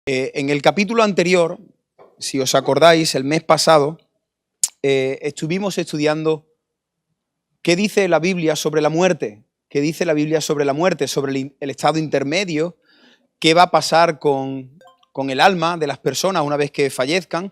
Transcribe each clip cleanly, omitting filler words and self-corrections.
En el capítulo anterior, si os acordáis, el mes pasado, estuvimos estudiando qué dice la Biblia sobre la muerte, qué dice la Biblia sobre la muerte, sobre el estado intermedio, qué va a pasar con el alma de las personas una vez que fallezcan,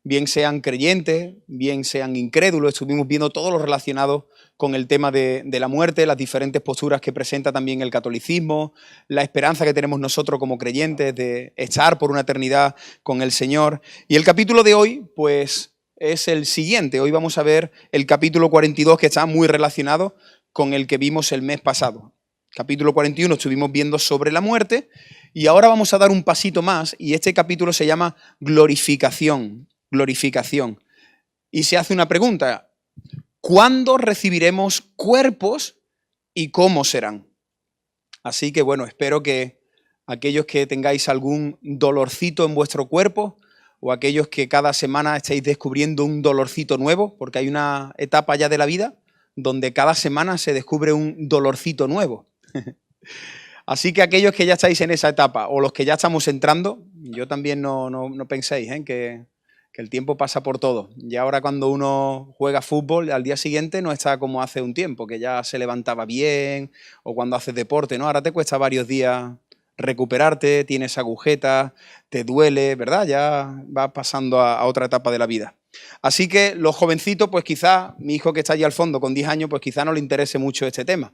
bien sean creyentes, bien sean incrédulos. Estuvimos viendo todo lo relacionado con el tema de la muerte, las diferentes posturas que presenta también el catolicismo, la esperanza que tenemos nosotros como creyentes de estar por una eternidad con el Señor. Y el capítulo de hoy, pues, es el siguiente. Hoy vamos a ver el capítulo 42, que está muy relacionado con el que vimos el mes pasado. Capítulo 41 estuvimos viendo sobre la muerte y ahora vamos a dar un pasito más y este capítulo se llama glorificación. Glorificación. Y se hace una pregunta: ¿cuándo recibiremos cuerpos y cómo serán? Así que bueno, espero que aquellos que tengáis algún dolorcito en vuestro cuerpo o aquellos que cada semana estáis descubriendo un dolorcito nuevo, porque hay una etapa ya de la vida donde cada semana se descubre un dolorcito nuevo. Así que aquellos que ya estáis en esa etapa o los que ya estamos entrando, yo también no penséis que el tiempo pasa por todo. Y ahora cuando uno juega fútbol, al día siguiente no está como hace un tiempo, que ya se levantaba bien, o cuando haces deporte, ¿no? Ahora te cuesta varios días recuperarte, tienes agujetas, te duele, ¿verdad? Ya vas pasando a otra etapa de la vida. Así que los jovencitos, pues quizás, mi hijo que está allí al fondo con 10 años, pues quizás no le interese mucho este tema.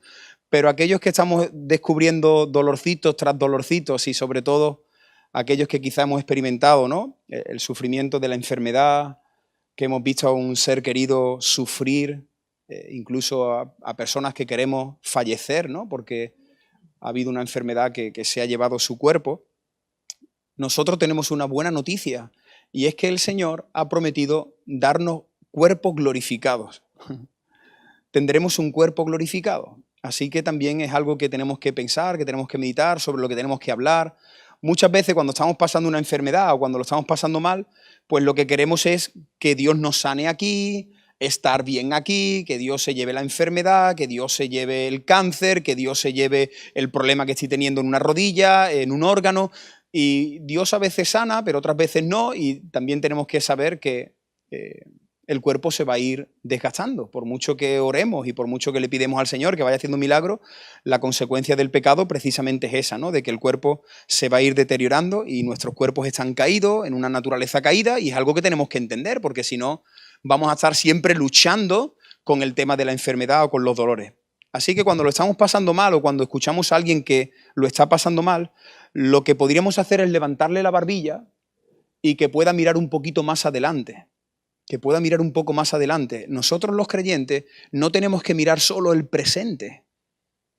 Pero aquellos que estamos descubriendo dolorcitos tras dolorcitos y sobre todo aquellos que quizá hemos experimentado, ¿no?, el sufrimiento de la enfermedad, que hemos visto a un ser querido sufrir, incluso a personas que queremos fallecer, ¿no?, porque ha habido una enfermedad que se ha llevado su cuerpo. Nosotros tenemos una buena noticia y es que el Señor ha prometido darnos cuerpos glorificados. Tendremos un cuerpo glorificado. Así que también es algo que tenemos que pensar, que tenemos que meditar, sobre lo que tenemos que hablar. Muchas veces cuando estamos pasando una enfermedad o cuando lo estamos pasando mal, pues lo que queremos es que Dios nos sane aquí, estar bien aquí, que Dios se lleve la enfermedad, que Dios se lleve el cáncer, que Dios se lleve el problema que estoy teniendo en una rodilla, en un órgano. Y Dios a veces sana, pero otras veces no. Y también tenemos que saber que el cuerpo se va a ir desgastando. Por mucho que oremos y por mucho que le pidemos al Señor que vaya haciendo milagros, la consecuencia del pecado precisamente es esa, ¿no?, de que el cuerpo se va a ir deteriorando y nuestros cuerpos están caídos, en una naturaleza caída, y es algo que tenemos que entender, porque si no vamos a estar siempre luchando con el tema de la enfermedad o con los dolores. Así que cuando lo estamos pasando mal o cuando escuchamos a alguien que lo está pasando mal, lo que podríamos hacer es levantarle la barbilla y que pueda mirar un poquito más adelante. Que pueda mirar un poco más adelante. Nosotros los creyentes no tenemos que mirar solo el presente.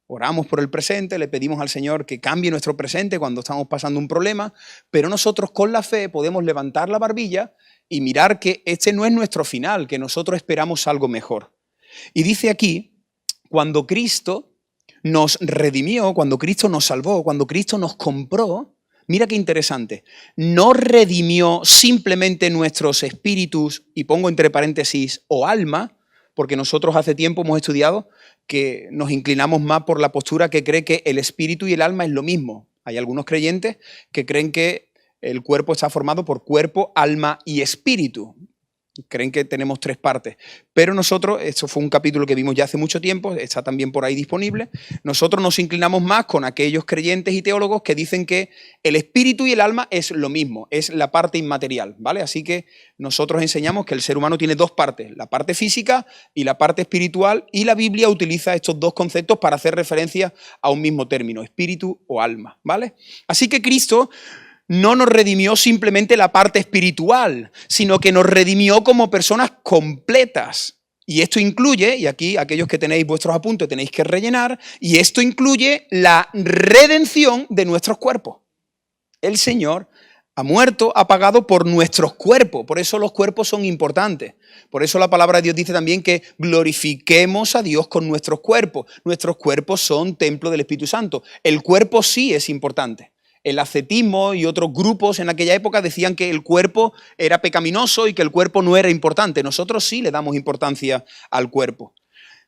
Oramos por el presente, le pedimos al Señor que cambie nuestro presente cuando estamos pasando un problema, pero nosotros con la fe podemos levantar la barbilla y mirar que este no es nuestro final, que nosotros esperamos algo mejor. Y dice aquí, cuando Cristo nos redimió, cuando Cristo nos salvó, cuando Cristo nos compró, mira qué interesante, no redimió simplemente nuestros espíritus, y pongo entre paréntesis, o alma, porque nosotros hace tiempo hemos estudiado que nos inclinamos más por la postura que cree que el espíritu y el alma es lo mismo. Hay algunos creyentes que creen que el cuerpo está formado por cuerpo, alma y espíritu. Creen que tenemos 3 partes, pero nosotros, esto fue un capítulo que vimos ya hace mucho tiempo, está también por ahí disponible, nosotros nos inclinamos más con aquellos creyentes y teólogos que dicen que el espíritu y el alma es lo mismo, es la parte inmaterial, ¿vale? Así que nosotros enseñamos que el ser humano tiene 2 partes, la parte física y la parte espiritual, y la Biblia utiliza estos 2 conceptos para hacer referencia a un mismo término, espíritu o alma, ¿vale? Así que Cristo no nos redimió simplemente la parte espiritual, sino que nos redimió como personas completas. Y esto incluye, y aquí aquellos que tenéis vuestros apuntes tenéis que rellenar, y esto incluye la redención de nuestros cuerpos. El Señor ha muerto, ha pagado por nuestros cuerpos, por eso los cuerpos son importantes. Por eso la palabra de Dios dice también que glorifiquemos a Dios con nuestros cuerpos. Nuestros cuerpos son templo del Espíritu Santo. El cuerpo sí es importante. El ascetismo y otros grupos en aquella época decían que el cuerpo era pecaminoso y que el cuerpo no era importante. Nosotros sí le damos importancia al cuerpo.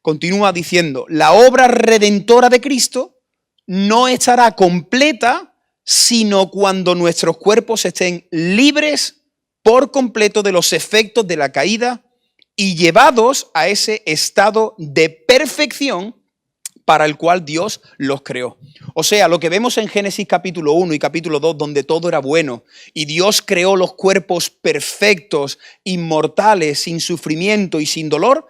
Continúa diciendo, la obra redentora de Cristo no estará completa sino cuando nuestros cuerpos estén libres por completo de los efectos de la caída y llevados a ese estado de perfección para el cual Dios los creó. O sea, lo que vemos en Génesis capítulo 1 y capítulo 2, donde todo era bueno, y Dios creó los cuerpos perfectos, inmortales, sin sufrimiento y sin dolor,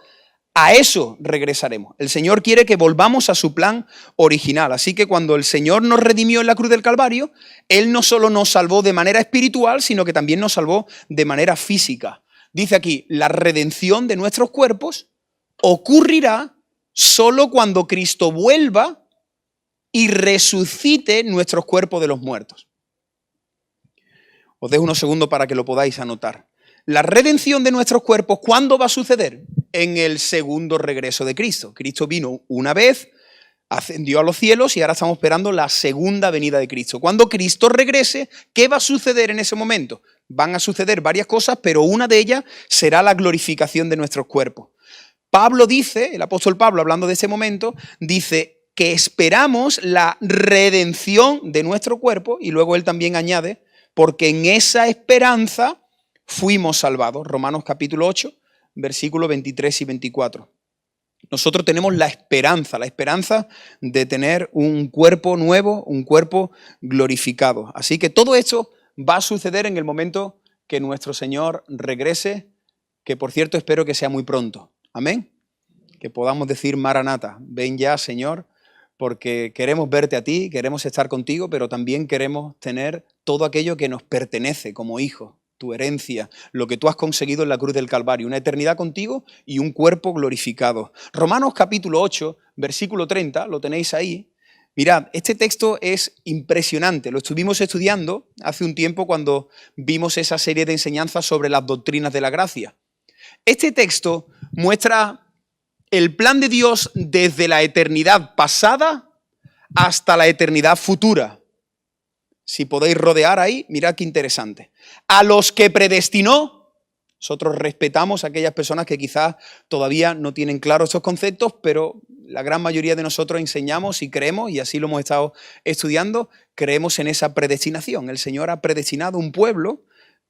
a eso regresaremos. El Señor quiere que volvamos a su plan original. Así que cuando el Señor nos redimió en la cruz del Calvario, Él no solo nos salvó de manera espiritual, sino que también nos salvó de manera física. Dice aquí, la redención de nuestros cuerpos ocurrirá solo cuando Cristo vuelva y resucite nuestros cuerpos de los muertos. Os dejo unos segundos para que lo podáis anotar. La redención de nuestros cuerpos, ¿cuándo va a suceder? En el segundo regreso de Cristo. Cristo vino una vez, ascendió a los cielos y ahora estamos esperando la segunda venida de Cristo. Cuando Cristo regrese, ¿qué va a suceder en ese momento? Van a suceder varias cosas, pero una de ellas será la glorificación de nuestros cuerpos. Pablo dice, el apóstol Pablo, hablando de ese momento, dice que esperamos la redención de nuestro cuerpo, y luego él también añade, porque en esa esperanza fuimos salvados. Romanos capítulo 8, versículos 23 y 24. Nosotros tenemos la esperanza de tener un cuerpo nuevo, un cuerpo glorificado. Así que todo esto va a suceder en el momento que nuestro Señor regrese, que por cierto espero que sea muy pronto. Amén. Que podamos decir, Maranata, ven ya, Señor, porque queremos verte a ti, queremos estar contigo, pero también queremos tener todo aquello que nos pertenece como hijos, tu herencia, lo que tú has conseguido en la cruz del Calvario, una eternidad contigo y un cuerpo glorificado. Romanos capítulo 8, versículo 30, lo tenéis ahí. Mirad, este texto es impresionante, lo estuvimos estudiando hace un tiempo cuando vimos esa serie de enseñanzas sobre las doctrinas de la gracia. Este texto muestra el plan de Dios desde la eternidad pasada hasta la eternidad futura. Si podéis rodear ahí, mirad qué interesante. A los que predestinó, nosotros respetamos a aquellas personas que quizás todavía no tienen claros estos conceptos, pero la gran mayoría de nosotros enseñamos y creemos, y así lo hemos estado estudiando, creemos en esa predestinación. El Señor ha predestinado un pueblo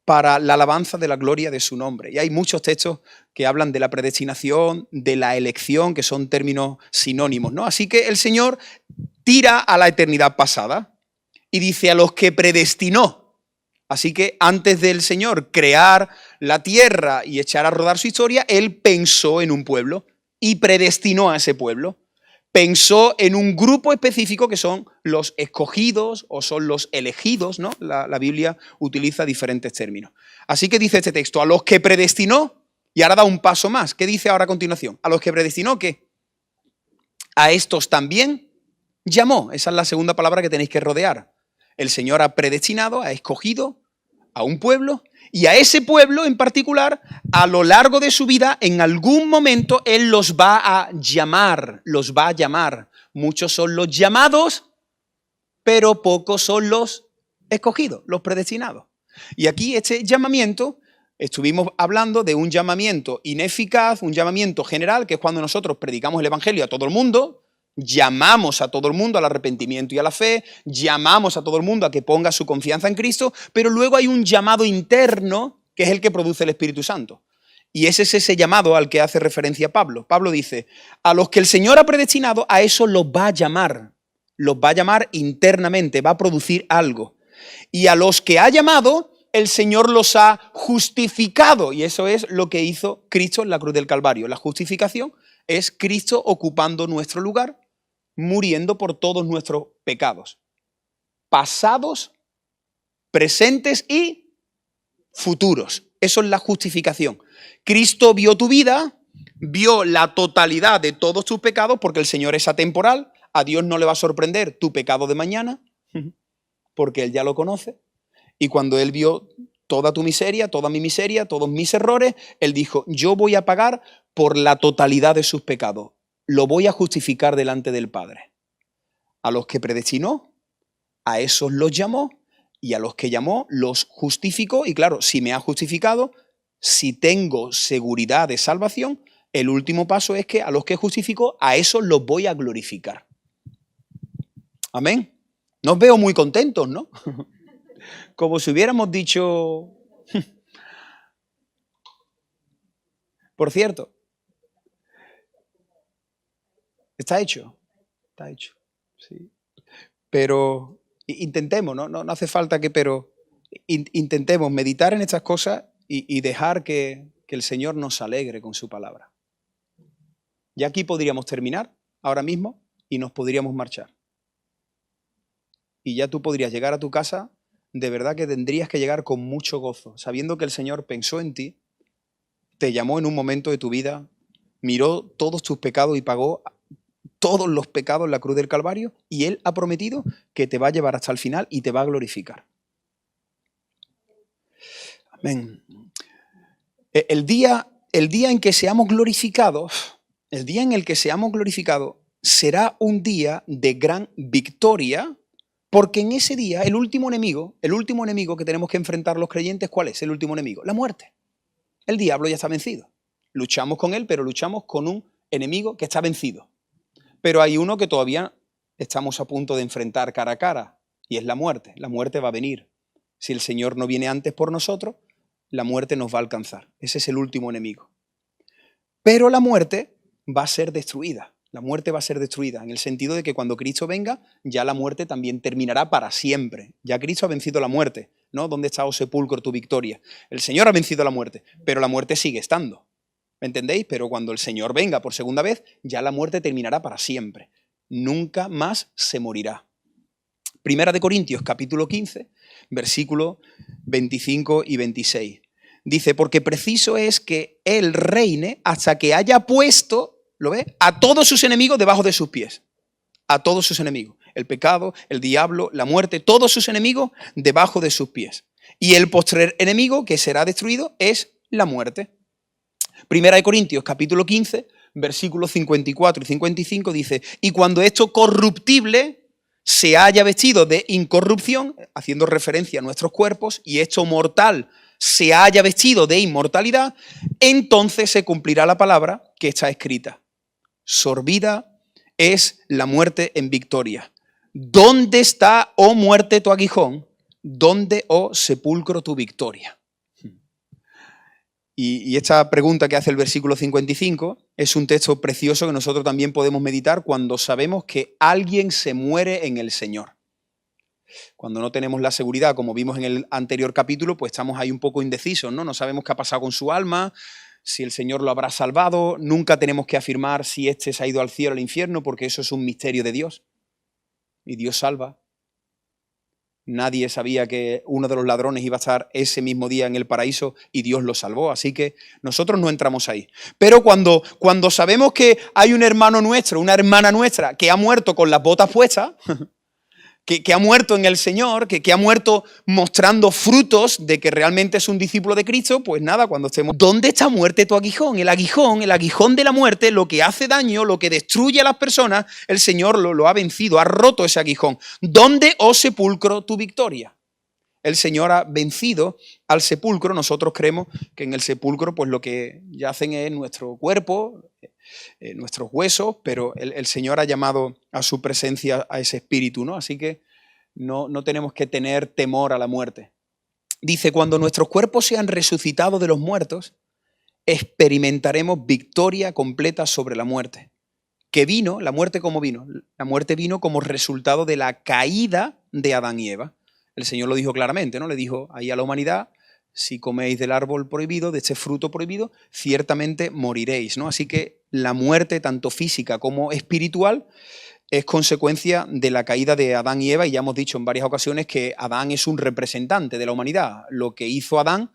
para la alabanza de la gloria de su nombre. Y hay muchos textos que hablan de la predestinación, de la elección, que son términos sinónimos, ¿no? Así que el Señor tira a la eternidad pasada y dice a los que predestinó. Así que antes del Señor crear la tierra y echar a rodar su historia, Él pensó en un pueblo y predestinó a ese pueblo. Pensó en un grupo específico que son los escogidos o son los elegidos, ¿no? La Biblia utiliza diferentes términos. Así que dice este texto, a los que predestinó, y ahora da un paso más. ¿Qué dice ahora a continuación? A los que predestinó, ¿qué? A estos también llamó. Esa es la segunda palabra que tenéis que rodear. El Señor ha predestinado, ha escogido a un pueblo, y a ese pueblo en particular, a lo largo de su vida, en algún momento, Él los va a llamar, los va a llamar. Muchos son los llamados, pero pocos son los escogidos, los predestinados. Y aquí este llamamiento, estuvimos hablando de un llamamiento ineficaz, un llamamiento general, que es cuando nosotros predicamos el Evangelio a todo el mundo, llamamos a todo el mundo al arrepentimiento y a la fe, llamamos a todo el mundo a que ponga su confianza en Cristo, pero luego hay un llamado interno que es el que produce el Espíritu Santo. Y ese es ese llamado al que hace referencia Pablo. Pablo dice, a los que el Señor ha predestinado, a eso los va a llamar internamente, va a producir algo. Y a los que ha llamado, el Señor los ha justificado, y eso es lo que hizo Cristo en la cruz del Calvario. La justificación es Cristo ocupando nuestro lugar, muriendo por todos nuestros pecados, pasados, presentes y futuros. Eso es la justificación. Cristo vio tu vida, vio la totalidad de todos tus pecados, porque el Señor es atemporal. A Dios no le va a sorprender tu pecado de mañana, porque Él ya lo conoce. Y cuando Él vio toda tu miseria, toda mi miseria, todos mis errores, Él dijo, yo voy a pagar por la totalidad de sus pecados. Lo voy a justificar delante del Padre. A los que predestinó, a esos los llamó, y a los que llamó los justificó. Y claro, si me ha justificado, si tengo seguridad de salvación, el último paso es que a los que justificó, a esos los voy a glorificar. Amén. No os veo muy contentos, ¿no? Como si hubiéramos dicho... Por cierto, está hecho, sí. Pero intentemos, ¿no? No hace falta que, pero intentemos meditar en estas cosas y dejar que el Señor nos alegre con su palabra. Y aquí podríamos terminar ahora mismo y nos podríamos marchar. Y ya tú podrías llegar a tu casa, de verdad que tendrías que llegar con mucho gozo, sabiendo que el Señor pensó en ti, te llamó en un momento de tu vida, miró todos tus pecados y pagó todos los pecados en la cruz del Calvario, y Él ha prometido que te va a llevar hasta el final y te va a glorificar. Amén. El día en que seamos glorificados, el día en el que seamos glorificados, será un día de gran victoria, porque en ese día el último enemigo que tenemos que enfrentar los creyentes, ¿cuál es el último enemigo? La muerte. El diablo ya está vencido. Luchamos con él, pero luchamos con un enemigo que está vencido. Pero hay uno que todavía estamos a punto de enfrentar cara a cara, y es la muerte. La muerte va a venir. Si el Señor no viene antes por nosotros, la muerte nos va a alcanzar. Ese es el último enemigo. Pero la muerte va a ser destruida. La muerte va a ser destruida en el sentido de que cuando Cristo venga, ya la muerte también terminará para siempre. Ya Cristo ha vencido la muerte, ¿no? ¿Dónde está, oh sepulcro, tu victoria? El Señor ha vencido la muerte, pero la muerte sigue estando. ¿Me entendéis? Pero cuando el Señor venga por segunda vez, ya la muerte terminará para siempre. Nunca más se morirá. Primera de Corintios, capítulo 15, versículos 25 y 26. Dice, porque preciso es que Él reine hasta que haya puesto, ¿lo ves?, a todos sus enemigos debajo de sus pies. A todos sus enemigos. El pecado, el diablo, la muerte, todos sus enemigos debajo de sus pies. Y el postrer enemigo que será destruido es la muerte. Primera de Corintios, capítulo 15, versículos 54 y 55 dice, y cuando esto corruptible se haya vestido de incorrupción, haciendo referencia a nuestros cuerpos, y esto mortal se haya vestido de inmortalidad, entonces se cumplirá la palabra que está escrita. Sorbida es la muerte en victoria. ¿Dónde está, oh muerte, tu aguijón? ¿Dónde, oh sepulcro, tu victoria? Y esta pregunta que hace el versículo 55 es un texto precioso que nosotros también podemos meditar cuando sabemos que alguien se muere en el Señor. Cuando no tenemos la seguridad, como vimos en el anterior capítulo, pues estamos ahí un poco indecisos, ¿no? No sabemos qué ha pasado con su alma, si el Señor lo habrá salvado. Nunca tenemos que afirmar si éste se ha ido al cielo o al infierno, porque eso es un misterio de Dios. Y Dios salva. Nadie sabía que uno de los ladrones iba a estar ese mismo día en el paraíso y Dios lo salvó, así que nosotros no entramos ahí. Pero cuando sabemos que hay un hermano nuestro, una hermana nuestra que ha muerto con las botas puestas, que ha muerto en el Señor, que ha muerto mostrando frutos de que realmente es un discípulo de Cristo, pues nada, cuando estemos... ¿Dónde está muerte tu aguijón? El aguijón de la muerte, lo que hace daño, lo que destruye a las personas, el Señor lo ha vencido, ha roto ese aguijón. ¿Dónde, oh sepulcro, tu victoria? El Señor ha vencido al sepulcro. Nosotros creemos que en el sepulcro pues lo que yacen es nuestro cuerpo, nuestros huesos, pero el Señor ha llamado a su presencia a ese espíritu, ¿no? Así que no tenemos que tener temor a la muerte. Dice, cuando nuestros cuerpos sean resucitados de los muertos, experimentaremos victoria completa sobre la muerte. ¿Qué vino? ¿La muerte cómo vino? La muerte vino como resultado de la caída de Adán y Eva. El Señor lo dijo claramente, ¿no? Le dijo ahí a la humanidad, si coméis del árbol prohibido, de este fruto prohibido, ciertamente moriréis, ¿no? Así que la muerte, tanto física como espiritual, es consecuencia de la caída de Adán y Eva, y ya hemos dicho en varias ocasiones que Adán es un representante de la humanidad. Lo que hizo Adán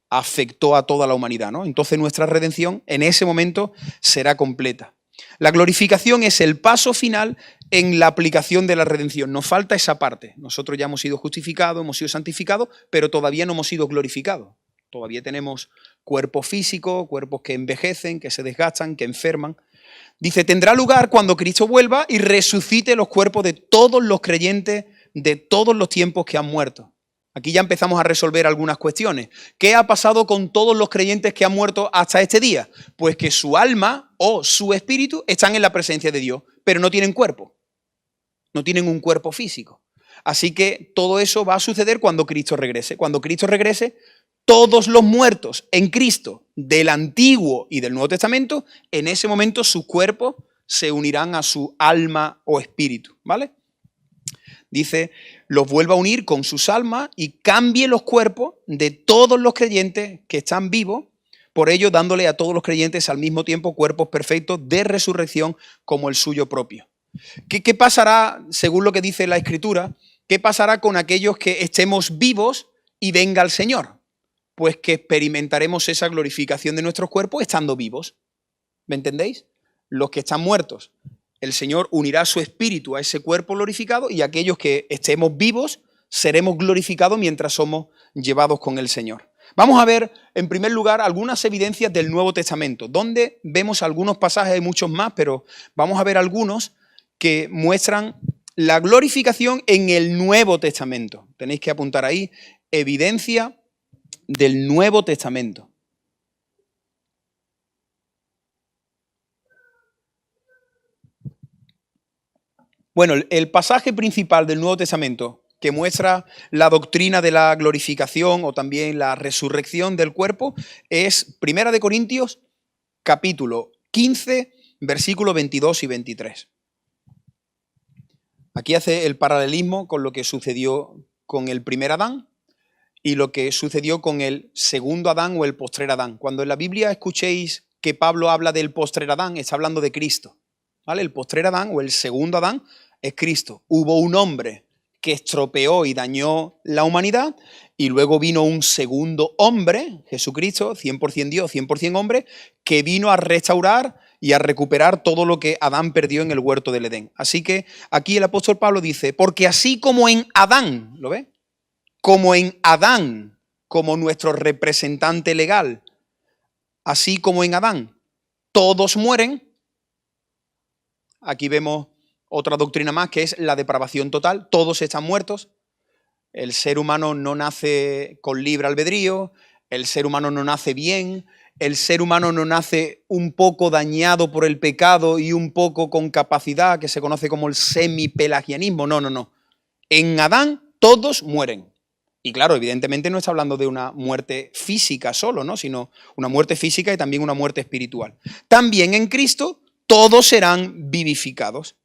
afectó a toda la humanidad, ¿no? Entonces nuestra redención en ese momento será completa. La glorificación es el paso final en la aplicación de la redención. Nos falta esa parte. Nosotros ya hemos sido justificados, hemos sido santificados, pero todavía no hemos sido glorificados. Todavía tenemos cuerpos físicos, cuerpos que envejecen, que se desgastan, que enferman. Dice, tendrá lugar cuando Cristo vuelva y resucite los cuerpos de todos los creyentes de todos los tiempos que han muerto. Aquí ya empezamos a resolver algunas cuestiones. ¿Qué ha pasado con todos los creyentes que han muerto hasta este día? Pues que su alma o su espíritu están en la presencia de Dios, pero no tienen cuerpo. No tienen un cuerpo físico. Así que todo eso va a suceder cuando Cristo regrese. Cuando Cristo regrese, todos los muertos en Cristo del Antiguo y del Nuevo Testamento, en ese momento sus cuerpos se unirán a su alma o espíritu, ¿vale? Dice, los vuelva a unir con sus almas y cambie los cuerpos de todos los creyentes que están vivos, por ello dándole a todos los creyentes al mismo tiempo cuerpos perfectos de resurrección como el suyo propio. ¿Qué pasará, según lo que dice la Escritura, qué pasará con aquellos que estemos vivos y venga el Señor? Pues que experimentaremos esa glorificación de nuestros cuerpos estando vivos. ¿Me entendéis? Los que están muertos, el Señor unirá su espíritu a ese cuerpo glorificado y aquellos que estemos vivos seremos glorificados mientras somos llevados con el Señor. Vamos a ver, en primer lugar, algunas evidencias del Nuevo Testamento, donde vemos algunos pasajes, hay muchos más, pero vamos a ver algunos que muestran la glorificación en el Nuevo Testamento. Tenéis que apuntar ahí, evidencia del Nuevo Testamento. Bueno, el pasaje principal del Nuevo Testamento que muestra la doctrina de la glorificación o también la resurrección del cuerpo es 1 Corintios capítulo 15, versículos 22 y 23. Aquí hace el paralelismo con lo que sucedió con el primer Adán y lo que sucedió con el segundo Adán o el postrer Adán. Cuando en la Biblia escuchéis que Pablo habla del postrer Adán, está hablando de Cristo, ¿vale? El postrer Adán o el segundo Adán es Cristo. Hubo un hombre que estropeó y dañó la humanidad y luego vino un segundo hombre, Jesucristo, 100% Dios, 100% hombre, que vino a restaurar y a recuperar todo lo que Adán perdió en el huerto del Edén. Así que aquí el apóstol Pablo dice, porque así como en Adán, ¿lo ve? Como en Adán, como nuestro representante legal, así como en Adán, todos mueren. Aquí vemos otra doctrina más que es la depravación total, todos están muertos. El ser humano no nace con libre albedrío, el ser humano no nace bien, el ser humano no nace un poco dañado por el pecado y un poco con capacidad, que se conoce como el semipelagianismo. No, no, no. En Adán todos mueren. Y claro, evidentemente no está hablando de una muerte física solo, ¿no? Sino una muerte física y también una muerte espiritual. También en Cristo todos serán vivificados,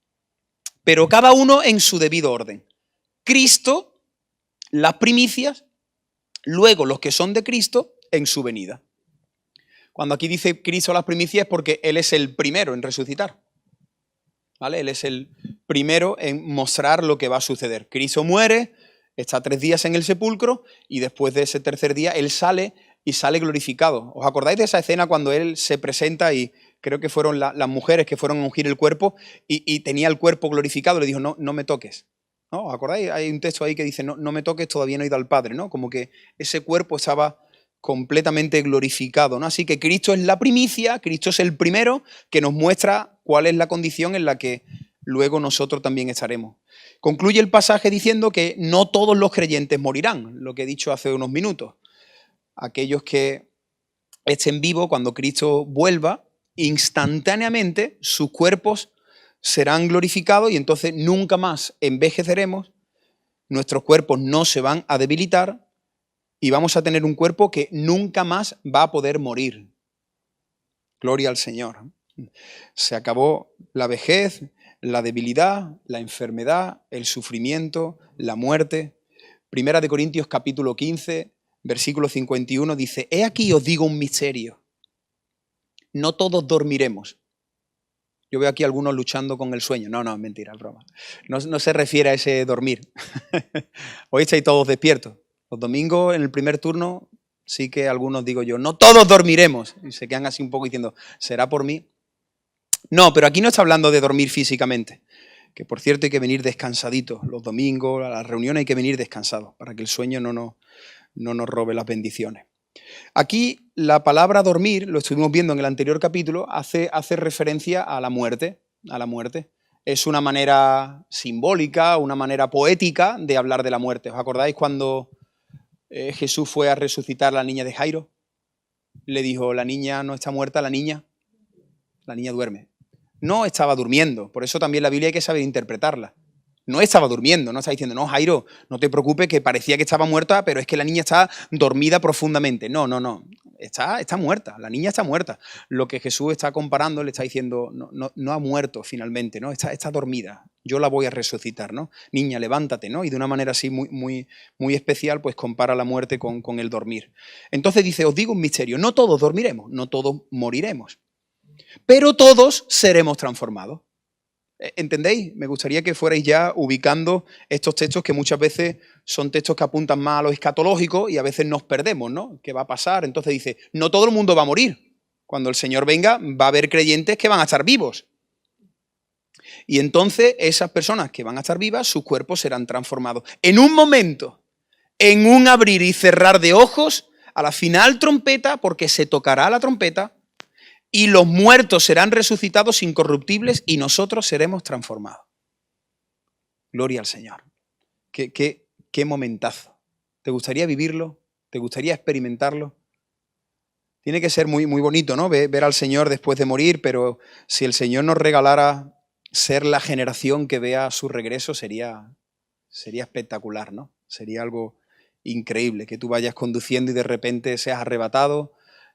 pero cada uno en su debido orden. Cristo, las primicias, luego los que son de Cristo en su venida. Cuando aquí dice Cristo las primicias es porque Él es el primero en resucitar, ¿vale? Él es el primero en mostrar lo que va a suceder. Cristo muere, está 3 días en el sepulcro y después de ese tercer día Él sale y sale glorificado. ¿Os acordáis de esa escena cuando Él se presenta y creo que fueron las mujeres que fueron a ungir el cuerpo y tenía el cuerpo glorificado? Le dijo, no, no me toques. ¿No? ¿Os acordáis? Hay un texto ahí que dice, no, no me toques, todavía no he ido al Padre, ¿no? Como que ese cuerpo estaba completamente glorificado, ¿no? Así que Cristo es la primicia, Cristo es el primero que nos muestra cuál es la condición en la que luego nosotros también estaremos. Concluye el pasaje diciendo que no todos los creyentes morirán, lo que he dicho hace unos minutos. Aquellos que estén vivos cuando Cristo vuelva, instantáneamente sus cuerpos serán glorificados y entonces nunca más envejeceremos, nuestros cuerpos no se van a debilitar y vamos a tener un cuerpo que nunca más va a poder morir. Gloria al Señor. Se acabó la vejez, la debilidad, la enfermedad, el sufrimiento, la muerte. 1 Corintios capítulo 15, versículo 51 dice, he aquí os digo un misterio. No todos dormiremos. Yo veo aquí a algunos luchando con el sueño. No, no, mentira, es broma. No se refiere a ese dormir. Hoy estáis todos despiertos. Los domingos en el primer turno sí que algunos digo yo, no todos dormiremos. Y se quedan así un poco diciendo, ¿será por mí? No, pero aquí no está hablando de dormir físicamente. Que por cierto hay que venir descansaditos. Los domingos, a las reuniones hay que venir descansados para que el sueño no nos robe las bendiciones. Aquí la palabra dormir, lo estuvimos viendo en el anterior capítulo, hace referencia a la muerte. Es una manera simbólica, una manera poética de hablar de la muerte. ¿Os acordáis cuando Jesús fue a resucitar a la niña de Jairo? Le dijo, la niña no está muerta, la niña duerme. No estaba durmiendo, por eso también la Biblia hay que saber interpretarla. No estaba durmiendo, no está diciendo, no, Jairo, no te preocupes, que parecía que estaba muerta, pero es que la niña está dormida profundamente. No, no, no. Está muerta, la niña está muerta. Lo que Jesús está comparando, le está diciendo, no ha muerto finalmente, ¿no? Está dormida. Yo la voy a resucitar, ¿no? Niña, levántate, ¿no? Y de una manera así muy especial, pues compara la muerte con el dormir. Entonces dice, os digo un misterio, no todos dormiremos, no todos moriremos, pero todos seremos transformados. ¿Entendéis? Me gustaría que fuerais ya ubicando estos textos que muchas veces son textos que apuntan más a lo escatológico y a veces nos perdemos, ¿no? ¿Qué va a pasar? Entonces dice, no todo el mundo va a morir. Cuando el Señor venga, va a haber creyentes que van a estar vivos. Y entonces esas personas que van a estar vivas, sus cuerpos serán transformados. En un momento, en un abrir y cerrar de ojos, a la final trompeta, porque se tocará la trompeta, y los muertos serán resucitados incorruptibles y nosotros seremos transformados. Gloria al Señor. Qué momentazo. ¿Te gustaría vivirlo? ¿Te gustaría experimentarlo? Tiene que ser muy bonito, ¿no? Ver al Señor después de morir, pero si el Señor nos regalara ser la generación que vea su regreso, sería espectacular, ¿no? Sería algo increíble, que tú vayas conduciendo y de repente seas arrebatado,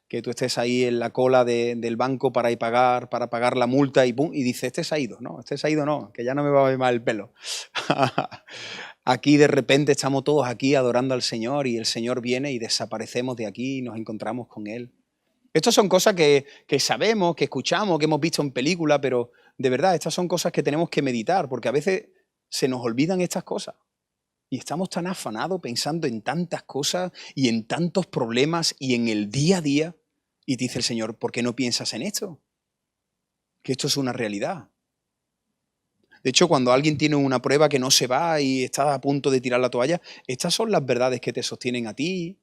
que tú estés ahí en la cola del banco para pagar la multa y ¡pum! Y dices, este se ha ido, no, que ya no me va a ver más el pelo. Aquí de repente estamos todos aquí adorando al Señor y el Señor viene y desaparecemos de aquí y nos encontramos con Él. Estas son cosas que sabemos, que escuchamos, que hemos visto en películas, pero de verdad, estas son cosas que tenemos que meditar, porque a veces se nos olvidan estas cosas. Y estamos tan afanados pensando en tantas cosas y en tantos problemas y en el día a día. Y dice el Señor, ¿por qué no piensas en esto? Que esto es una realidad. De hecho, cuando alguien tiene una prueba que no se va y está a punto de tirar la toalla, estas son las verdades que te sostienen a ti,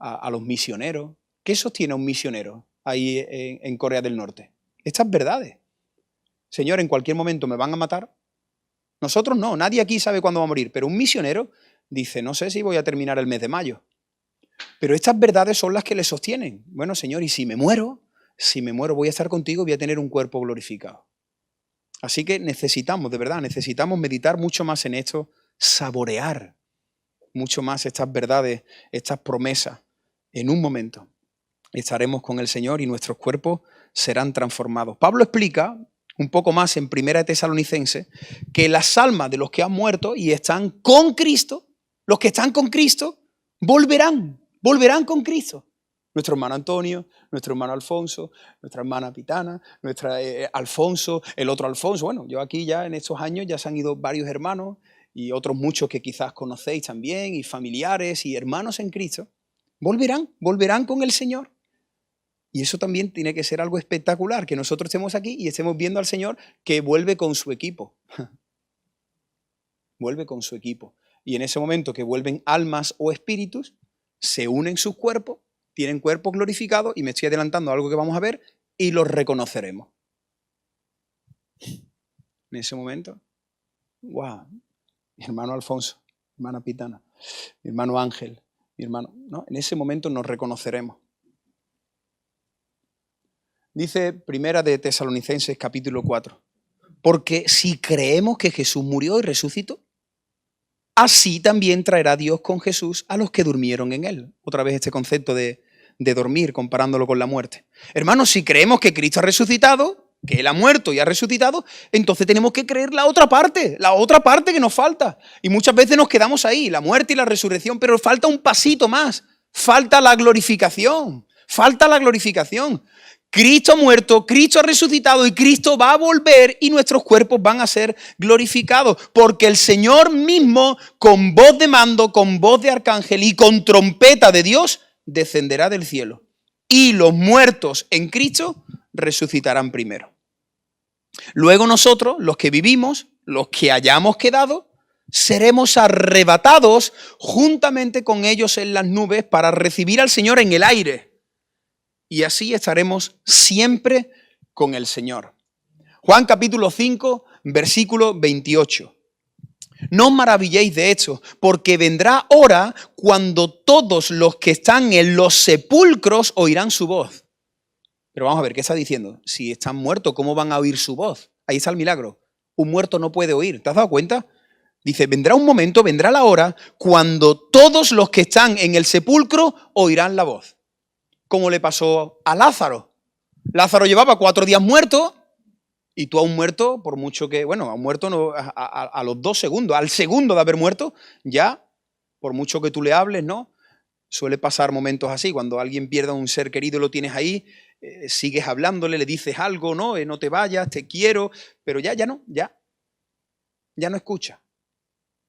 a los misioneros. ¿Qué sostiene a un misionero ahí en Corea del Norte? Estas verdades. Señor, en cualquier momento me van a matar. Nosotros no, nadie aquí sabe cuándo va a morir, pero un misionero dice, no sé si voy a terminar el mes de mayo. Pero estas verdades son las que le sostienen. Bueno, Señor, y si me muero voy a estar contigo y voy a tener un cuerpo glorificado. Así que necesitamos, de verdad, necesitamos meditar mucho más en esto, saborear mucho más estas verdades, estas promesas. En un momento estaremos con el Señor y nuestros cuerpos serán transformados. Pablo explica un poco más en 1 Tesalonicenses, que las almas de los que han muerto y están con Cristo, los que están con Cristo, volverán con Cristo. Nuestro hermano Antonio, nuestro hermano Alfonso, nuestra hermana Pitana, Alfonso, el otro Alfonso. Bueno, yo aquí ya en estos años ya se han ido varios hermanos y otros muchos que quizás conocéis también, y familiares y hermanos en Cristo. Volverán con el Señor. Y eso también tiene que ser algo espectacular, que nosotros estemos aquí y estemos viendo al Señor que vuelve con su equipo. Vuelve con su equipo. Y en ese momento que vuelven almas o espíritus, se unen sus cuerpos, tienen cuerpos glorificados, y me estoy adelantando a algo que vamos a ver, y los reconoceremos. En ese momento, wow, mi hermano Alfonso, mi hermana Pitana, mi hermano Ángel, mi hermano, ¿no? En ese momento nos reconoceremos. Dice 1 Tesalonicenses capítulo 4, porque si creemos que Jesús murió y resucitó, así también traerá Dios con Jesús a los que durmieron en él. Otra vez este concepto de dormir, comparándolo con la muerte. Hermanos, si creemos que Cristo ha resucitado, que Él ha muerto y ha resucitado, entonces tenemos que creer la otra parte que nos falta. Y muchas veces nos quedamos ahí, la muerte y la resurrección, pero falta un pasito más, falta la glorificación, Cristo ha muerto, Cristo ha resucitado y Cristo va a volver y nuestros cuerpos van a ser glorificados, porque el Señor mismo, con voz de mando, con voz de arcángel y con trompeta de Dios, descenderá del cielo. Y los muertos en Cristo resucitarán primero. Luego nosotros, los que vivimos, los que hayamos quedado, seremos arrebatados juntamente con ellos en las nubes para recibir al Señor en el aire. Y así estaremos siempre con el Señor. Juan capítulo 5, versículo 28. No os maravilléis de esto, porque vendrá hora cuando todos los que están en los sepulcros oirán su voz. Pero vamos a ver, ¿qué está diciendo? Si están muertos, ¿cómo van a oír su voz? Ahí está el milagro. Un muerto no puede oír. ¿Te has dado cuenta? Dice, vendrá un momento, vendrá la hora, cuando todos los que están en el sepulcro oirán la voz. Como le pasó a Lázaro. Lázaro llevaba 4 días muerto, y tú a un muerto, por mucho que, bueno, a un muerto no, a los 2 segundos, al segundo de haber muerto, ya, por mucho que tú le hables, ¿no? Suele pasar momentos así, cuando alguien pierde a un ser querido y lo tienes ahí, sigues hablándole, le dices algo, ¿no? No te vayas, te quiero, pero ya no escucha.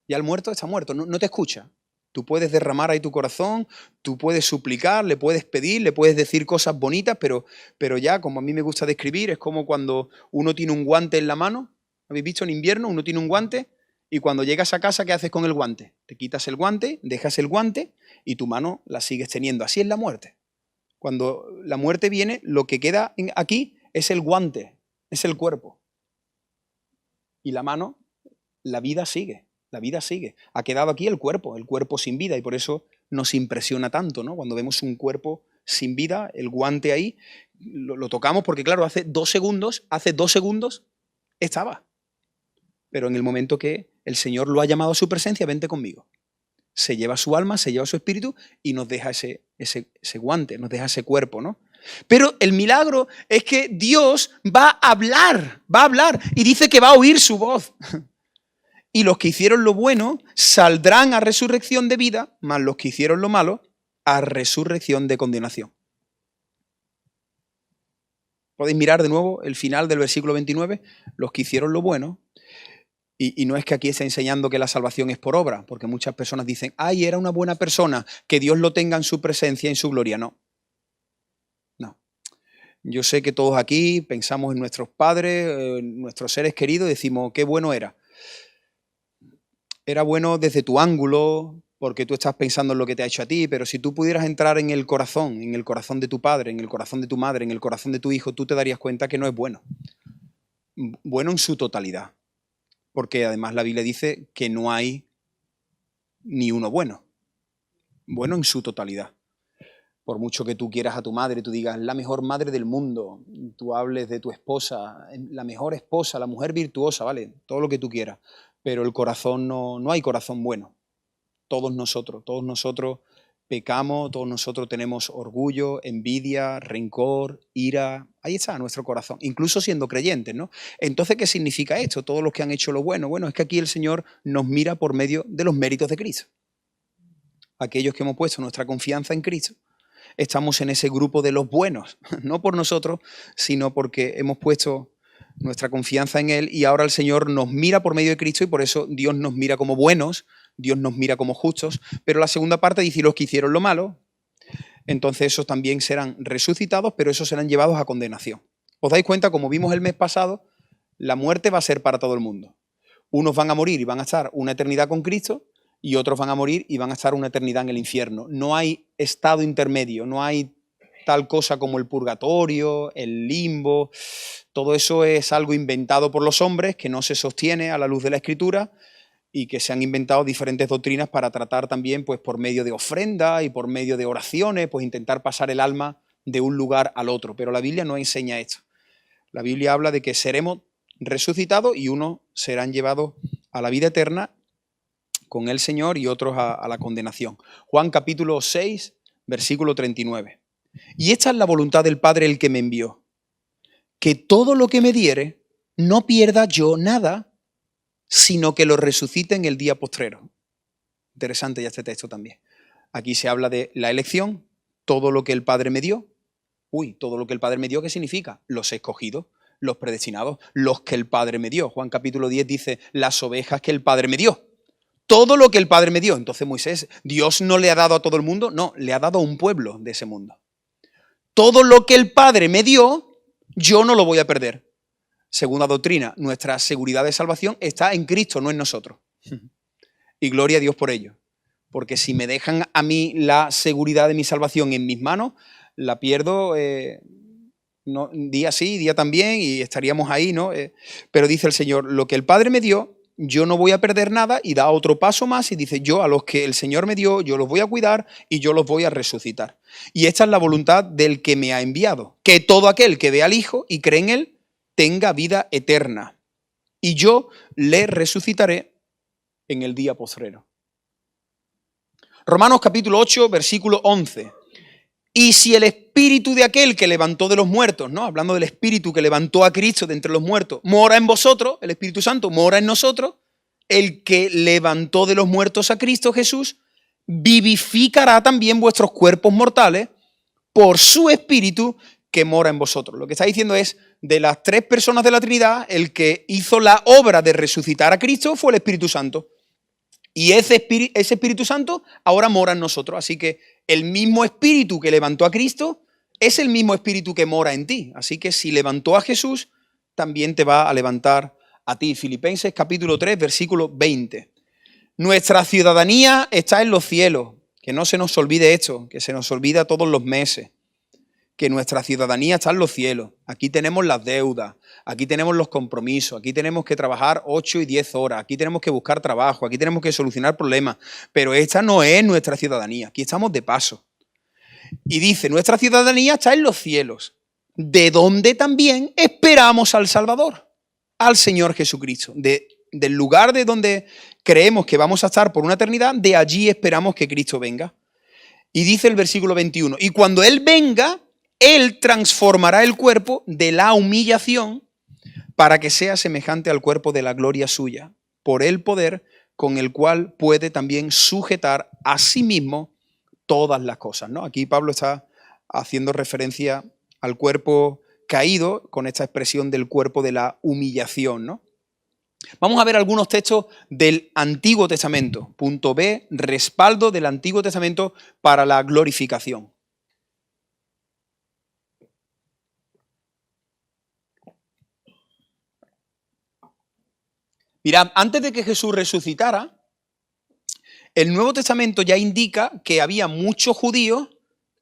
Ya el muerto está muerto, no te escucha. Tú puedes derramar ahí tu corazón, tú puedes suplicar, le puedes pedir, le puedes decir cosas bonitas, pero ya, como a mí me gusta describir, es como cuando uno tiene un guante en la mano. ¿Habéis visto en invierno? Uno tiene un guante y cuando llegas a casa, ¿qué haces con el guante? Te quitas el guante, dejas el guante y tu mano la sigues teniendo. Así es la muerte. Cuando la muerte viene, lo que queda aquí es el guante, es el cuerpo. Y la mano, la vida sigue. La vida sigue. Ha quedado aquí el cuerpo sin vida, y por eso nos impresiona tanto, ¿no? Cuando vemos un cuerpo sin vida, el guante ahí, lo tocamos porque, claro, hace 2 segundos estaba. Pero en el momento que el Señor lo ha llamado a su presencia, vente conmigo. Se lleva su alma, se lleva su espíritu y nos deja ese guante, nos deja ese cuerpo, ¿no? Pero el milagro es que Dios va a hablar, y dice que va a oír su voz. Y los que hicieron lo bueno saldrán a resurrección de vida, mas los que hicieron lo malo a resurrección de condenación. Podéis mirar de nuevo el final del versículo 29, los que hicieron lo bueno. Y no es que aquí esté enseñando que la salvación es por obra, porque muchas personas dicen, ay, era una buena persona, que Dios lo tenga en su presencia, en su gloria. No. Yo sé que todos aquí pensamos en nuestros padres, en nuestros seres queridos, y decimos, qué bueno era. Era bueno desde tu ángulo, porque tú estás pensando en lo que te ha hecho a ti, pero si tú pudieras entrar en el corazón de tu padre, en el corazón de tu madre, en el corazón de tu hijo, tú te darías cuenta que no es bueno. Bueno en su totalidad. Porque además la Biblia dice que no hay ni uno bueno. Bueno en su totalidad. Por mucho que tú quieras a tu madre, tú digas, la mejor madre del mundo, tú hables de tu esposa, la mejor esposa, la mujer virtuosa, ¿vale? Todo lo que tú quieras. Pero el corazón no hay corazón bueno. Todos nosotros pecamos, todos nosotros tenemos orgullo, envidia, rencor, ira. Ahí está nuestro corazón, incluso siendo creyentes, ¿no? Entonces, ¿qué significa esto? Todos los que han hecho lo bueno. Bueno, es que aquí el Señor nos mira por medio de los méritos de Cristo. Aquellos que hemos puesto nuestra confianza en Cristo, estamos en ese grupo de los buenos, no por nosotros, sino porque hemos puesto nuestra confianza en Él y ahora el Señor nos mira por medio de Cristo y por eso Dios nos mira como buenos, Dios nos mira como justos, pero la segunda parte dice los que hicieron lo malo, entonces esos también serán resucitados, pero esos serán llevados a condenación. ¿Os dais cuenta? Como vimos el mes pasado, la muerte va a ser para todo el mundo. Unos van a morir y van a estar una eternidad con Cristo y otros van a morir y van a estar una eternidad en el infierno. No hay estado intermedio, no hay tal cosa como el purgatorio, el limbo. Todo eso es algo inventado por los hombres que no se sostiene a la luz de la Escritura y que se han inventado diferentes doctrinas para tratar también, pues por medio de ofrenda y por medio de oraciones, pues intentar pasar el alma de un lugar al otro. Pero la Biblia no enseña esto. La Biblia habla de que seremos resucitados y unos serán llevados a la vida eterna con el Señor y otros a la condenación. Juan capítulo 6, versículo 39. Y esta es la voluntad del Padre el que me envió, que todo lo que me diere no pierda yo nada, sino que lo resucite en el día postrero. Interesante ya este texto también. Aquí se habla de la elección, todo lo que el Padre me dio. Todo lo que el Padre me dio, ¿qué significa? Los escogidos, los predestinados, los que el Padre me dio. Juan capítulo 10 dice, las ovejas que el Padre me dio. Todo lo que el Padre me dio. Entonces Moisés, ¿Dios no le ha dado a todo el mundo? No, le ha dado a un pueblo de ese mundo. Todo lo que el Padre me dio, yo no lo voy a perder. Segunda doctrina, nuestra seguridad de salvación está en Cristo, no en nosotros. Y gloria a Dios por ello. Porque si me dejan a mí la seguridad de mi salvación en mis manos, la pierdo día sí, día también, y estaríamos ahí, ¿no? Pero dice el Señor, lo que el Padre me dio, yo no voy a perder nada, y da otro paso más y dice, yo a los que el Señor me dio, yo los voy a cuidar y yo los voy a resucitar. Y esta es la voluntad del que me ha enviado, que todo aquel que ve al Hijo y cree en Él tenga vida eterna. Y yo le resucitaré en el día postrero. Romanos capítulo 8, versículo 11. Y si el espíritu de aquel que levantó de los muertos, ¿no? Hablando del espíritu que levantó a Cristo de entre los muertos, mora en vosotros, el Espíritu Santo mora en nosotros, el que levantó de los muertos a Cristo Jesús, vivificará también vuestros cuerpos mortales por su espíritu que mora en vosotros. Lo que está diciendo es, de las tres personas de la Trinidad, el que hizo la obra de resucitar a Cristo fue el Espíritu Santo. Y ese Espíritu Santo ahora mora en nosotros. Así que el mismo Espíritu que levantó a Cristo es el mismo Espíritu que mora en ti. Así que si levantó a Jesús, también te va a levantar a ti. Filipenses capítulo 3, versículo 20. Nuestra ciudadanía está en los cielos. Que no se nos olvide esto, que se nos olvida todos los meses. Que nuestra ciudadanía está en los cielos. Aquí tenemos las deudas, aquí tenemos los compromisos, aquí tenemos que trabajar 8 y 10 horas, aquí tenemos que buscar trabajo, aquí tenemos que solucionar problemas, pero esta no es nuestra ciudadanía, aquí estamos de paso. Y dice, nuestra ciudadanía está en los cielos, de donde también esperamos al Salvador, al Señor Jesucristo. Del lugar de donde creemos que vamos a estar por una eternidad, de allí esperamos que Cristo venga. Y dice el versículo 21, y cuando Él venga, Él transformará el cuerpo de la humillación para que sea semejante al cuerpo de la gloria suya, por el poder con el cual puede también sujetar a sí mismo todas las cosas, ¿no? Aquí Pablo está haciendo referencia al cuerpo caído con esta expresión del cuerpo de la humillación, ¿no? Vamos a ver algunos textos del Antiguo Testamento. Punto B, respaldo del Antiguo Testamento para la glorificación. Mirad, antes de que Jesús resucitara, el Nuevo Testamento ya indica que había muchos judíos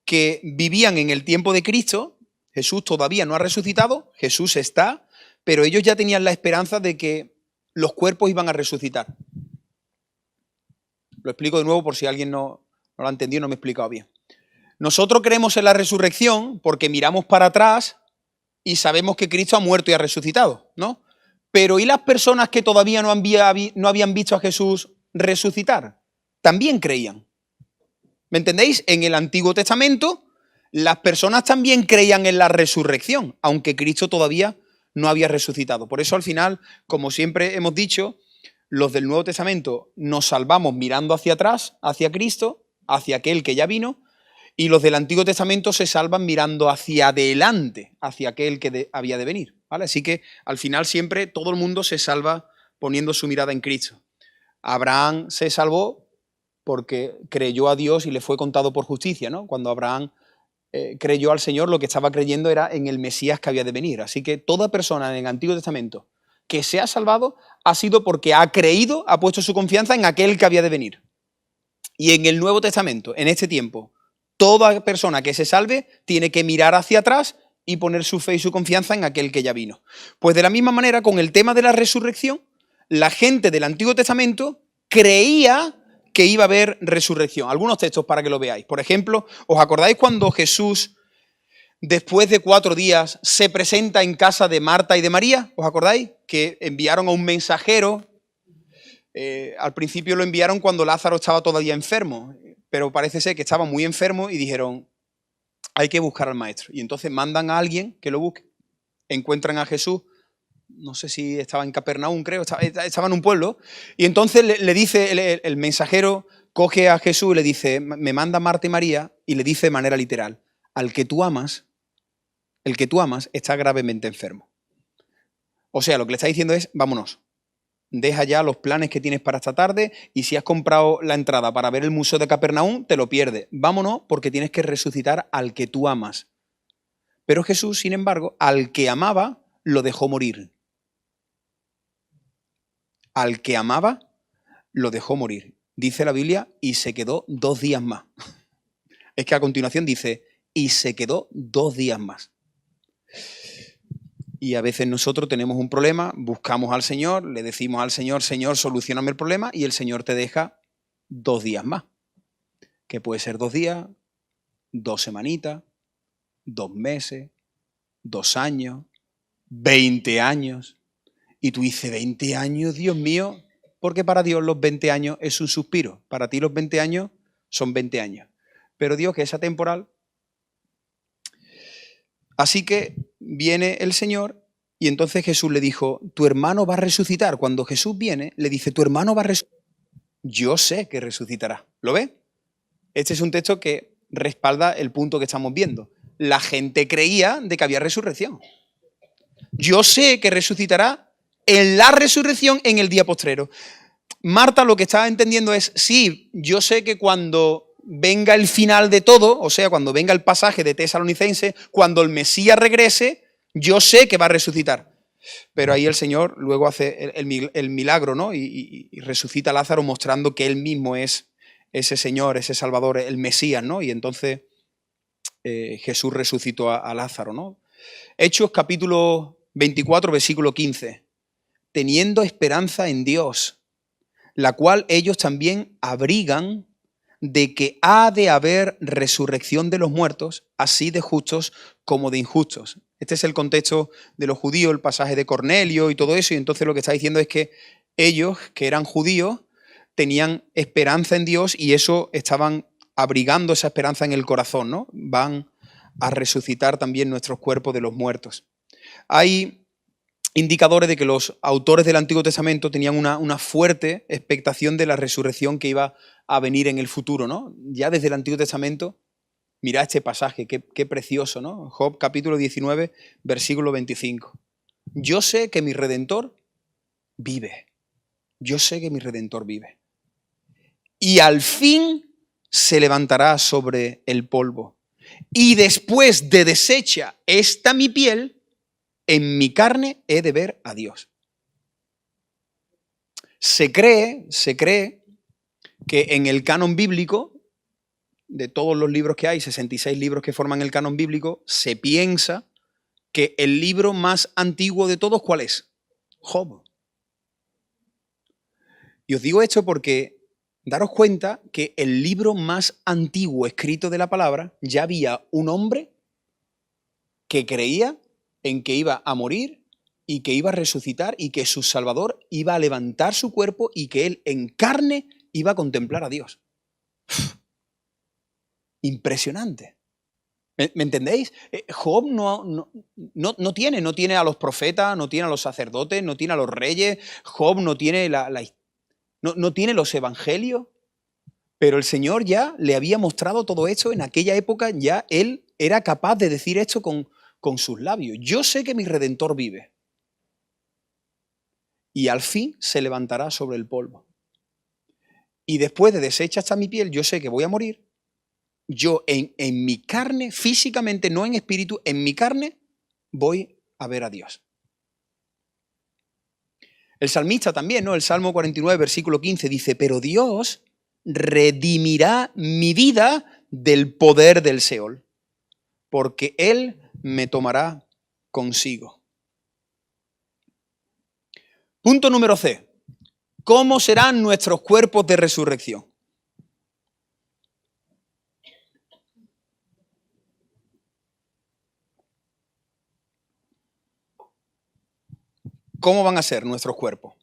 que vivían en el tiempo de Cristo. Jesús todavía no ha resucitado, Jesús está, pero ellos ya tenían la esperanza de que los cuerpos iban a resucitar. Lo explico de nuevo por si alguien no lo ha entendido, no me he explicado bien. Nosotros creemos en la resurrección porque miramos para atrás y sabemos que Cristo ha muerto y ha resucitado, ¿no? Pero ¿y las personas que todavía no habían visto a Jesús resucitar? También creían. ¿Me entendéis? En el Antiguo Testamento, las personas también creían en la resurrección, aunque Cristo todavía no había resucitado. Por eso al final, como siempre hemos dicho, los del Nuevo Testamento nos salvamos mirando hacia atrás, hacia Cristo, hacia aquel que ya vino, y los del Antiguo Testamento se salvan mirando hacia adelante, hacia aquel que había de venir, ¿vale? Así que al final siempre todo el mundo se salva poniendo su mirada en Cristo. Abraham se salvó porque creyó a Dios y le fue contado por justicia, ¿no? Cuando Abraham creyó al Señor, lo que estaba creyendo era en el Mesías que había de venir. Así que toda persona en el Antiguo Testamento que se ha salvado ha sido porque ha creído, ha puesto su confianza en aquel que había de venir. Y en el Nuevo Testamento, en este tiempo, toda persona que se salve tiene que mirar hacia atrás y poner su fe y su confianza en aquel que ya vino. Pues de la misma manera, con el tema de la resurrección, la gente del Antiguo Testamento creía que iba a haber resurrección. Algunos textos para que lo veáis. Por ejemplo, ¿os acordáis cuando Jesús, después de 4 días, se presenta en casa de Marta y de María? ¿Os acordáis? Que enviaron a un mensajero. Al principio lo enviaron cuando Lázaro estaba todavía enfermo, pero parece ser que estaba muy enfermo y dijeron, hay que buscar al maestro. Y entonces mandan a alguien que lo busque. Encuentran a Jesús, no sé si estaba en Capernaum, creo, estaba en un pueblo, y entonces le dice, el mensajero coge a Jesús y le dice, me manda Marta y María, y le dice de manera literal, el que tú amas está gravemente enfermo. O sea, lo que le está diciendo es, vámonos. Deja ya los planes que tienes para esta tarde y si has comprado la entrada para ver el Museo de Capernaum, te lo pierdes. Vámonos porque tienes que resucitar al que tú amas. Pero Jesús, sin embargo, al que amaba, lo dejó morir. Al que amaba, lo dejó morir. Dice la Biblia, y se quedó 2 días más. Es que a continuación dice, y se quedó 2 días más. Y a veces nosotros tenemos un problema, buscamos al Señor, le decimos al Señor, Señor, solucioname el problema, y el Señor te deja 2 días más. Que puede ser 2 días, 2 semanitas, 2 meses, 2 años, 20 años. Y tú dices, 20 años, Dios mío, porque para Dios los 20 años es un suspiro. Para ti los 20 años son 20 años. Pero Dios, que es atemporal. Así que viene el Señor y entonces Jesús le dijo, tu hermano va a resucitar. Cuando Jesús viene, le dice, tu hermano va a resucitar. Yo sé que resucitará. ¿Lo ves? Este es un texto que respalda el punto que estamos viendo. La gente creía de que había resurrección. Yo sé que resucitará en la resurrección en el día postrero. Marta lo que estaba entendiendo es, sí, yo sé que cuando venga el final de todo, o sea, cuando venga el pasaje de Tesalonicenses, cuando el Mesías regrese, yo sé que va a resucitar. Pero ahí el Señor luego hace el milagro, ¿no? Y resucita a Lázaro mostrando que él mismo es ese Señor, ese Salvador, el Mesías, ¿no? Y entonces Jesús resucitó a Lázaro, ¿no? Hechos capítulo 24, versículo 15. Teniendo esperanza en Dios, la cual ellos también abrigan de que ha de haber resurrección de los muertos, así de justos como de injustos. Este es el contexto de los judíos, el pasaje de Cornelio y todo eso, y entonces lo que está diciendo es que ellos, que eran judíos, tenían esperanza en Dios y eso estaban abrigando esa esperanza en el corazón, ¿no? Van a resucitar también nuestros cuerpos de los muertos. Hay indicadores de que los autores del Antiguo Testamento tenían una fuerte expectación de la resurrección que iba a venir en el futuro, ¿no? Ya desde el Antiguo Testamento, mirad este pasaje, qué precioso, ¿no? Job capítulo 19, versículo 25. Yo sé que mi Redentor vive. Yo sé que mi Redentor vive. Y al fin se levantará sobre el polvo. Y después de deshecha esta mi piel, en mi carne he de ver a Dios. Se cree que en el canon bíblico, de todos los libros que hay, 66 libros que forman el canon bíblico, se piensa que el libro más antiguo de todos, ¿cuál es? Job. Y os digo esto porque daros cuenta que el libro más antiguo escrito de la palabra, ya había un hombre que creía en que iba a morir y que iba a resucitar y que su Salvador iba a levantar su cuerpo y que él en carne iba a contemplar a Dios. Impresionante. ¿Me entendéis? Job no tiene a los profetas, no tiene a los sacerdotes, no tiene a los reyes. Job no tiene, no tiene los evangelios. Pero el Señor ya le había mostrado todo esto. En aquella época ya él era capaz de decir esto con sus labios. Yo sé que mi Redentor vive. Y al fin se levantará sobre el polvo. Y después de deshecha hasta mi piel, yo sé que voy a morir. Yo en mi carne, físicamente, no en espíritu, en mi carne, voy a ver a Dios. El salmista también, ¿no? El Salmo 49, versículo 15, dice, pero Dios redimirá mi vida del poder del Seol, porque Él me tomará consigo. Punto número C. ¿Cómo serán nuestros cuerpos de resurrección? ¿Cómo van a ser nuestros cuerpos?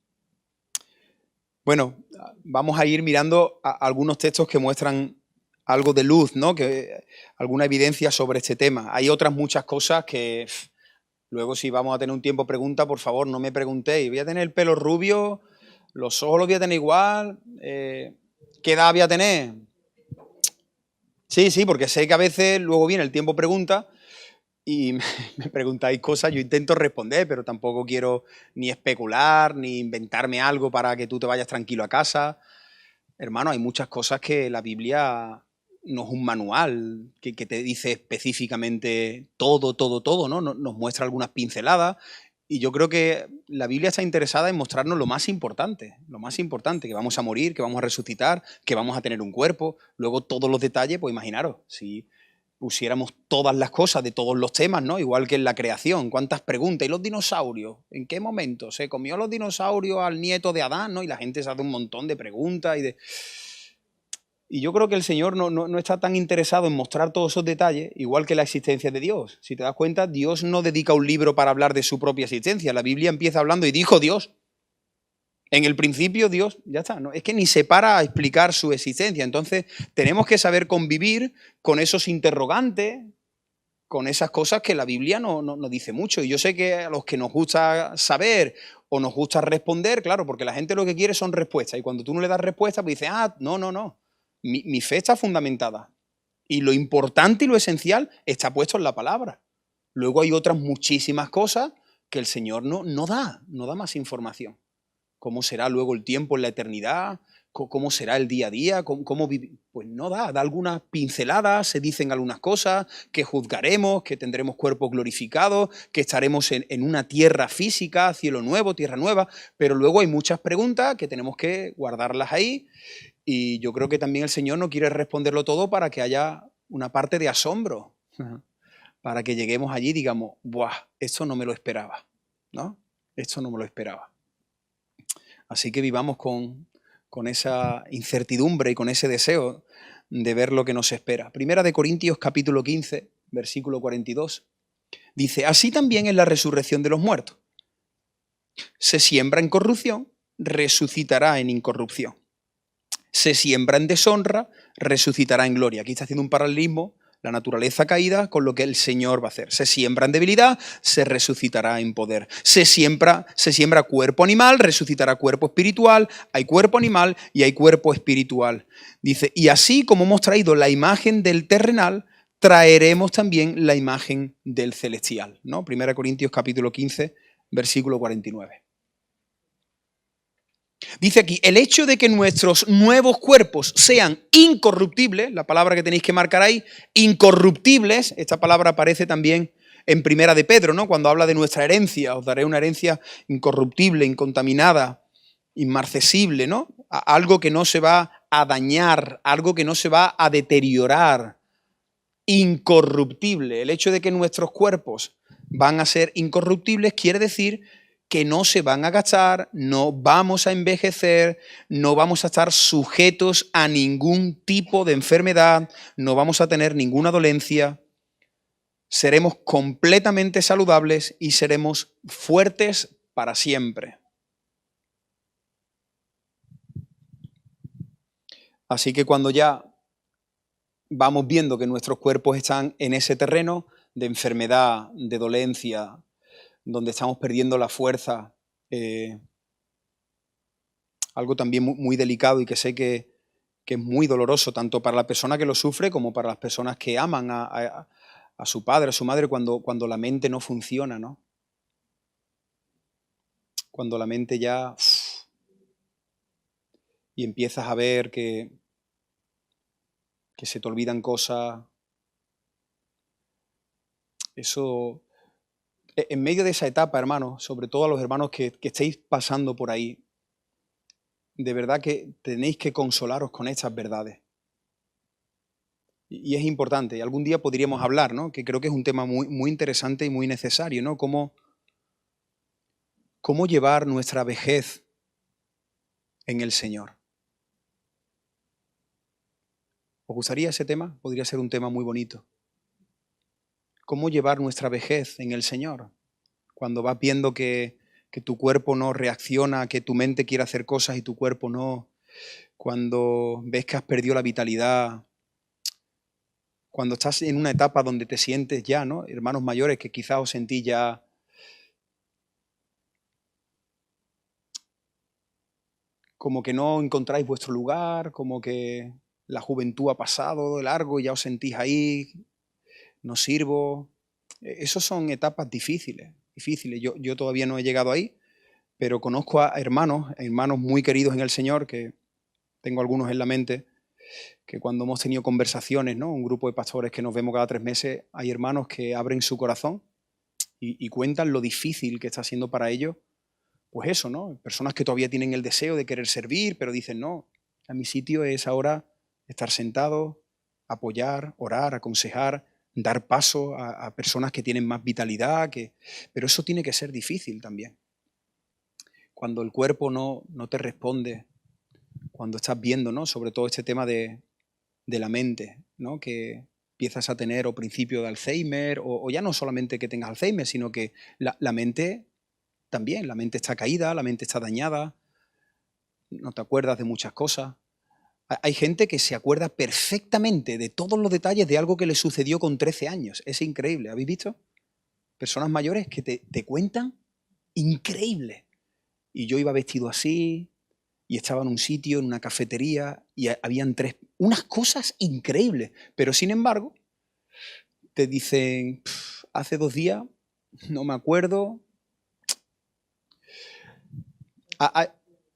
Bueno, vamos a ir mirando algunos textos que muestran algo de luz, ¿no? Alguna evidencia sobre este tema. Hay otras muchas cosas que luego, si vamos a tener un tiempo pregunta, por favor, no me preguntéis. Voy a tener el pelo rubio, los ojos los voy a tener igual, ¿qué edad voy a tener? Sí, porque sé que a veces luego viene el tiempo pregunta y me preguntáis cosas, yo intento responder, pero tampoco quiero ni especular, ni inventarme algo para que tú te vayas tranquilo a casa. Hermano, hay muchas cosas que la Biblia no es un manual que te dice específicamente todo, ¿no? Nos muestra algunas pinceladas y yo creo que la Biblia está interesada en mostrarnos lo más importante, que vamos a morir, que vamos a resucitar, que vamos a tener un cuerpo. Luego todos los detalles, pues imaginaros, si pusiéramos todas las cosas de todos los temas, ¿no? Igual que en la creación, cuántas preguntas. ¿Y los dinosaurios? ¿En qué momento se comió los dinosaurios al nieto de Adán, ¿no? Y la gente se hace un montón de preguntas y yo creo que el Señor no está tan interesado en mostrar todos esos detalles, igual que la existencia de Dios. Si te das cuenta, Dios no dedica un libro para hablar de su propia existencia. La Biblia empieza hablando y dijo Dios. En el principio Dios, ya está, ¿no? Es que ni se para a explicar su existencia. Entonces tenemos que saber convivir con esos interrogantes, con esas cosas que la Biblia no dice mucho. Y yo sé que a los que nos gusta saber o nos gusta responder, claro, porque la gente lo que quiere son respuestas. Y cuando tú no le das respuesta, pues dices, no. Mi fe está fundamentada. Y lo importante y lo esencial está puesto en la palabra. Luego hay otras muchísimas cosas que el Señor no da más información. ¿Cómo será luego el tiempo en la eternidad? ¿Cómo será el día a día? ¿Cómo vivir? Pues no da algunas pinceladas, se dicen algunas cosas, que juzgaremos, que tendremos cuerpos glorificados, que estaremos en una tierra física, cielo nuevo, tierra nueva, pero luego hay muchas preguntas que tenemos que guardarlas ahí y yo creo que también el Señor no quiere responderlo todo para que haya una parte de asombro, para que lleguemos allí y digamos, ¡buah! Esto no me lo esperaba, ¿no? Esto no me lo esperaba. Así que vivamos con esa incertidumbre y con ese deseo de ver lo que nos espera. Primera de Corintios capítulo 15, versículo 42. Dice, así también es la resurrección de los muertos. Se siembra en corrupción, resucitará en incorrupción. Se siembra en deshonra, resucitará en gloria. Aquí está haciendo un paralelismo, la naturaleza caída con lo que el Señor va a hacer. Se siembra en debilidad, se resucitará en poder. Se siembra cuerpo animal, resucitará cuerpo espiritual. Hay cuerpo animal y hay cuerpo espiritual. Dice, y así como hemos traído la imagen del terrenal, traeremos también la imagen del celestial, ¿no? 1 Corintios capítulo 15, versículo 49. Dice aquí, el hecho de que nuestros nuevos cuerpos sean incorruptibles, la palabra que tenéis que marcar ahí, incorruptibles, esta palabra aparece también en Primera de Pedro, ¿no? Cuando habla de nuestra herencia, os daré una herencia incorruptible, incontaminada, inmarcesible, ¿no? Algo que no se va a dañar, algo que no se va a deteriorar, incorruptible. El hecho de que nuestros cuerpos van a ser incorruptibles quiere decir que no se van a gastar, no vamos a envejecer, no vamos a estar sujetos a ningún tipo de enfermedad, no vamos a tener ninguna dolencia, seremos completamente saludables y seremos fuertes para siempre. Así que cuando ya vamos viendo que nuestros cuerpos están en ese terreno de enfermedad, de dolencia, donde estamos perdiendo la fuerza, algo también muy delicado y que sé que es muy doloroso tanto para la persona que lo sufre como para las personas que aman a su padre, a su madre, cuando la mente no funciona, ¿no? Cuando la mente ya... y empiezas a ver que se te olvidan cosas. Eso... En medio de esa etapa, hermanos, sobre todo a los hermanos que estéis pasando por ahí, de verdad que tenéis que consolaros con estas verdades. Y es importante, y algún día podríamos hablar, ¿no? Que creo que es un tema muy interesante y muy necesario, ¿no? Cómo llevar nuestra vejez en el Señor. ¿Os gustaría ese tema? Podría ser un tema muy bonito. ¿Cómo llevar nuestra vejez en el Señor? Cuando vas viendo que tu cuerpo no reacciona, que tu mente quiere hacer cosas y tu cuerpo no. Cuando ves que has perdido la vitalidad. Cuando estás en una etapa donde te sientes ya, ¿no? Hermanos mayores que quizás os sentís ya como que no encontráis vuestro lugar, como que la juventud ha pasado de largo y ya os sentís ahí, no sirvo. Esas son etapas difíciles. Yo todavía no he llegado ahí, pero conozco a hermanos muy queridos en el Señor, que tengo algunos en la mente, que cuando hemos tenido conversaciones, ¿no? Un grupo de pastores que nos vemos cada 3 meses, hay hermanos que abren su corazón y cuentan lo difícil que está siendo para ellos, pues eso, ¿no? Personas que todavía tienen el deseo de querer servir, pero dicen, no, a mi sitio es ahora estar sentado, apoyar, orar, aconsejar, dar paso a personas que tienen más vitalidad, pero eso tiene que ser difícil también. Cuando el cuerpo no te responde, cuando estás viendo, ¿no? Sobre todo este tema de la mente, ¿no? Que empiezas a tener o principio de Alzheimer, o ya no solamente que tengas Alzheimer, sino que la mente también, la mente está caída, la mente está dañada, no te acuerdas de muchas cosas. Hay gente que se acuerda perfectamente de todos los detalles de algo que le sucedió con 13 años. Es increíble, ¿habéis visto? Personas mayores que te cuentan increíble. Y yo iba vestido así, y estaba en un sitio, en una cafetería, y habían unas cosas increíbles. Pero sin embargo, te dicen, hace 2 días, no me acuerdo.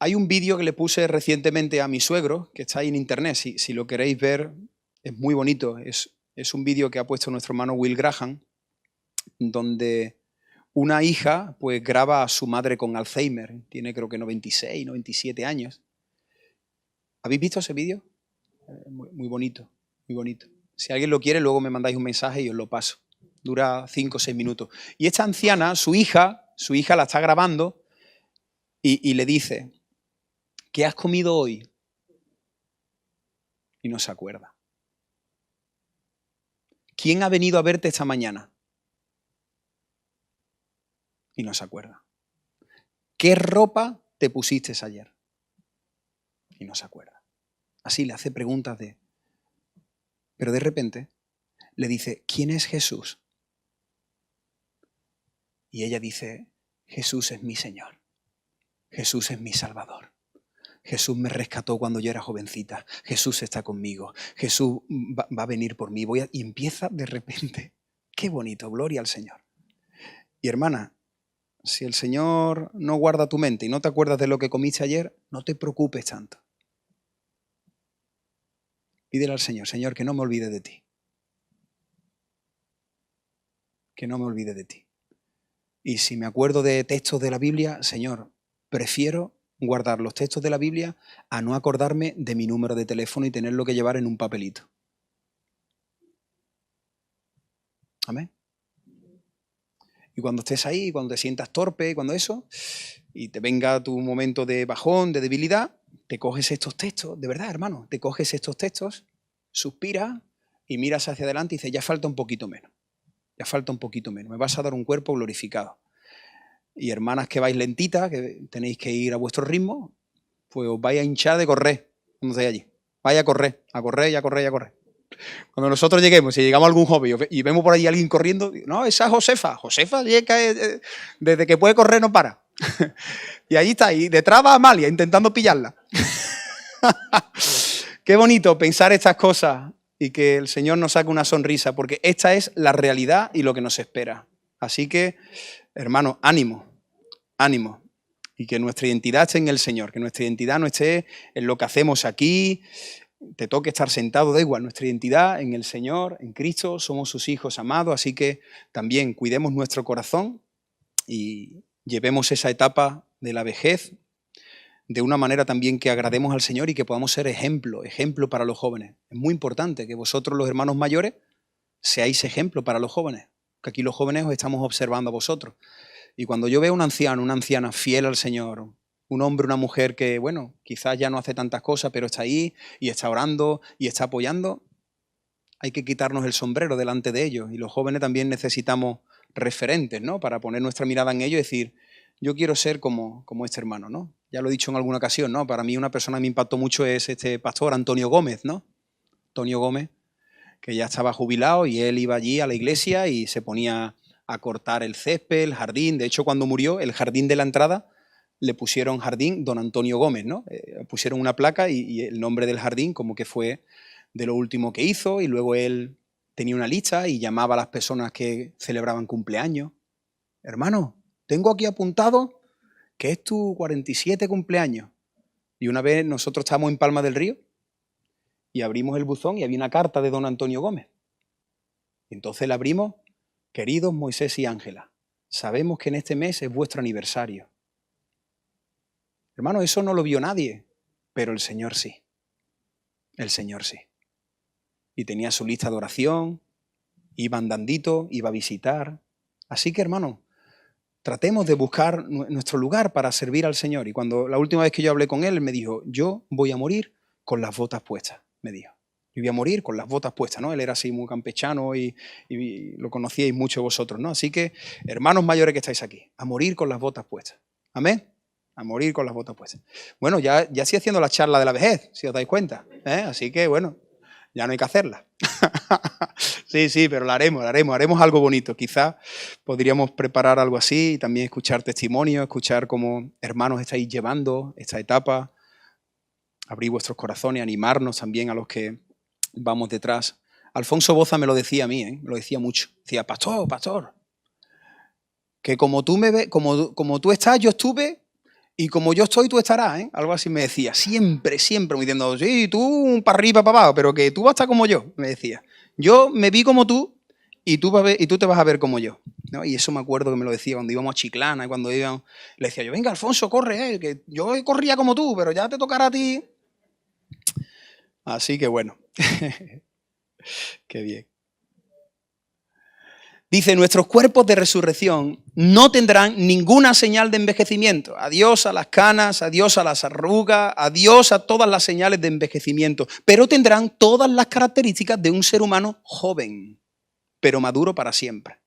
Hay un vídeo que le puse recientemente a mi suegro, que está ahí en internet, si lo queréis ver, es muy bonito. Es un vídeo que ha puesto nuestro hermano Will Graham, donde una hija pues graba a su madre con Alzheimer, tiene creo que 96, 97 años. ¿Habéis visto ese vídeo? Muy bonito, muy bonito. Si alguien lo quiere, luego me mandáis un mensaje y os lo paso. Dura 5 o 6 minutos. Y esta anciana, su hija la está grabando y le dice, ¿qué has comido hoy? Y no se acuerda. ¿Quién ha venido a verte esta mañana? Y no se acuerda. ¿Qué ropa te pusiste ayer? Y no se acuerda. Así le hace preguntas de... Pero de repente le dice, ¿quién es Jesús? Y ella dice, Jesús es mi Señor. Jesús es mi Salvador. Jesús me rescató cuando yo era jovencita. Jesús está conmigo. Jesús va a venir por mí. Y empieza de repente. Qué bonito, gloria al Señor. Y hermana, si el Señor no guarda tu mente y no te acuerdas de lo que comiste ayer, no te preocupes tanto. Pídele al Señor, Señor, que no me olvide de ti. Que no me olvide de ti. Y si me acuerdo de textos de la Biblia, Señor, prefiero guardar los textos de la Biblia a no acordarme de mi número de teléfono y tenerlo que llevar en un papelito. Amén. Y cuando estés ahí, cuando te sientas torpe, cuando eso, y te venga tu momento de bajón, de debilidad, te coges estos textos, de verdad, hermano, te coges estos textos, suspiras y miras hacia adelante y dices, ya falta un poquito menos. Ya falta un poquito menos. Me vas a dar un cuerpo glorificado. Y hermanas que vais lentitas, que tenéis que ir a vuestro ritmo, pues os vais a hinchar de correr cuando estéis allí. Vaya a correr, a correr y a correr y a correr. Cuando nosotros lleguemos, si llegamos a algún hobby y vemos por allí a alguien corriendo, no, esa es Josefa. Josefa desde que puede correr no para. Y allí está, y detrás va Amalia intentando pillarla. Qué bonito pensar estas cosas y que el Señor nos saque una sonrisa, porque esta es la realidad y lo que nos espera. Así que, hermano, ánimo, ánimo. Y que nuestra identidad esté en el Señor, que nuestra identidad no esté en lo que hacemos aquí, te toque estar sentado, da igual, nuestra identidad en el Señor, en Cristo, somos sus hijos amados, así que también cuidemos nuestro corazón y llevemos esa etapa de la vejez de una manera también que agrademos al Señor y que podamos ser ejemplo para los jóvenes. Es muy importante que vosotros, los hermanos mayores, seáis ejemplo para los jóvenes, que aquí los jóvenes os estamos observando a vosotros. Y cuando yo veo a un anciano, una anciana fiel al Señor, un hombre, una mujer que, bueno, quizás ya no hace tantas cosas, pero está ahí y está orando y está apoyando, hay que quitarnos el sombrero delante de ellos. Y los jóvenes también necesitamos referentes, ¿no? Para poner nuestra mirada en ellos y decir, yo quiero ser como este hermano, ¿no? Ya lo he dicho en alguna ocasión, ¿no? Para mí una persona que me impactó mucho es este pastor Antonio Gómez, ¿no? Antonio Gómez, que ya estaba jubilado y él iba allí a la iglesia y se ponía a cortar el césped, el jardín. De hecho, cuando murió, el jardín de la entrada le pusieron jardín Don Antonio Gómez, ¿no? Pusieron una placa y el nombre del jardín como que fue de lo último que hizo, y luego él tenía una lista y llamaba a las personas que celebraban cumpleaños. Hermano, tengo aquí apuntado que es tu 47 cumpleaños. Y una vez nosotros estábamos en Palma del Río y abrimos el buzón y había una carta de Don Antonio Gómez. Y entonces la abrimos, queridos Moisés y Ángela, sabemos que en este mes es vuestro aniversario. Hermano, eso no lo vio nadie, pero el Señor sí. El Señor sí. Y tenía su lista de oración, iba andandito, iba a visitar. Así que, hermano, tratemos de buscar nuestro lugar para servir al Señor. Y cuando la última vez que yo hablé con él, me dijo, yo voy a morir con las botas puestas, me dijo. Yo voy a morir con las botas puestas, ¿no? Él era así muy campechano y lo conocíais mucho vosotros, ¿no? Así que, hermanos mayores que estáis aquí, a morir con las botas puestas. Amén. a morir con las botas puestas. Bueno, ya estoy haciendo la charla de la vejez, si os dais cuenta, ¿eh? Así que bueno, ya no hay que hacerla. Sí, pero la haremos algo bonito. Quizás podríamos preparar algo así y también escuchar testimonios, escuchar cómo hermanos estáis llevando esta etapa, abrir vuestros corazones, animarnos también a los que vamos detrás. Alfonso Boza me lo decía a mí, me lo decía mucho. Decía, pastor, que como tú me ves, como tú estás, yo estuve, y como yo estoy, tú estarás, ¿eh? Algo así me decía, siempre, me diciendo, sí, tú para arriba, para abajo, pero que tú vas a estar como yo, me decía. Yo me vi como tú y tú te vas a ver como yo, ¿no? Y eso me acuerdo que me lo decía cuando íbamos a Chiclana, cuando íbamos, le decía yo, venga, Alfonso, corre, que yo corría como tú, pero ya te tocará a ti. Así que bueno, qué bien. Dice, nuestros cuerpos de resurrección no tendrán ninguna señal de envejecimiento. Adiós a las canas, adiós a las arrugas, adiós a todas las señales de envejecimiento. Pero tendrán todas las características de un ser humano joven, pero maduro para siempre.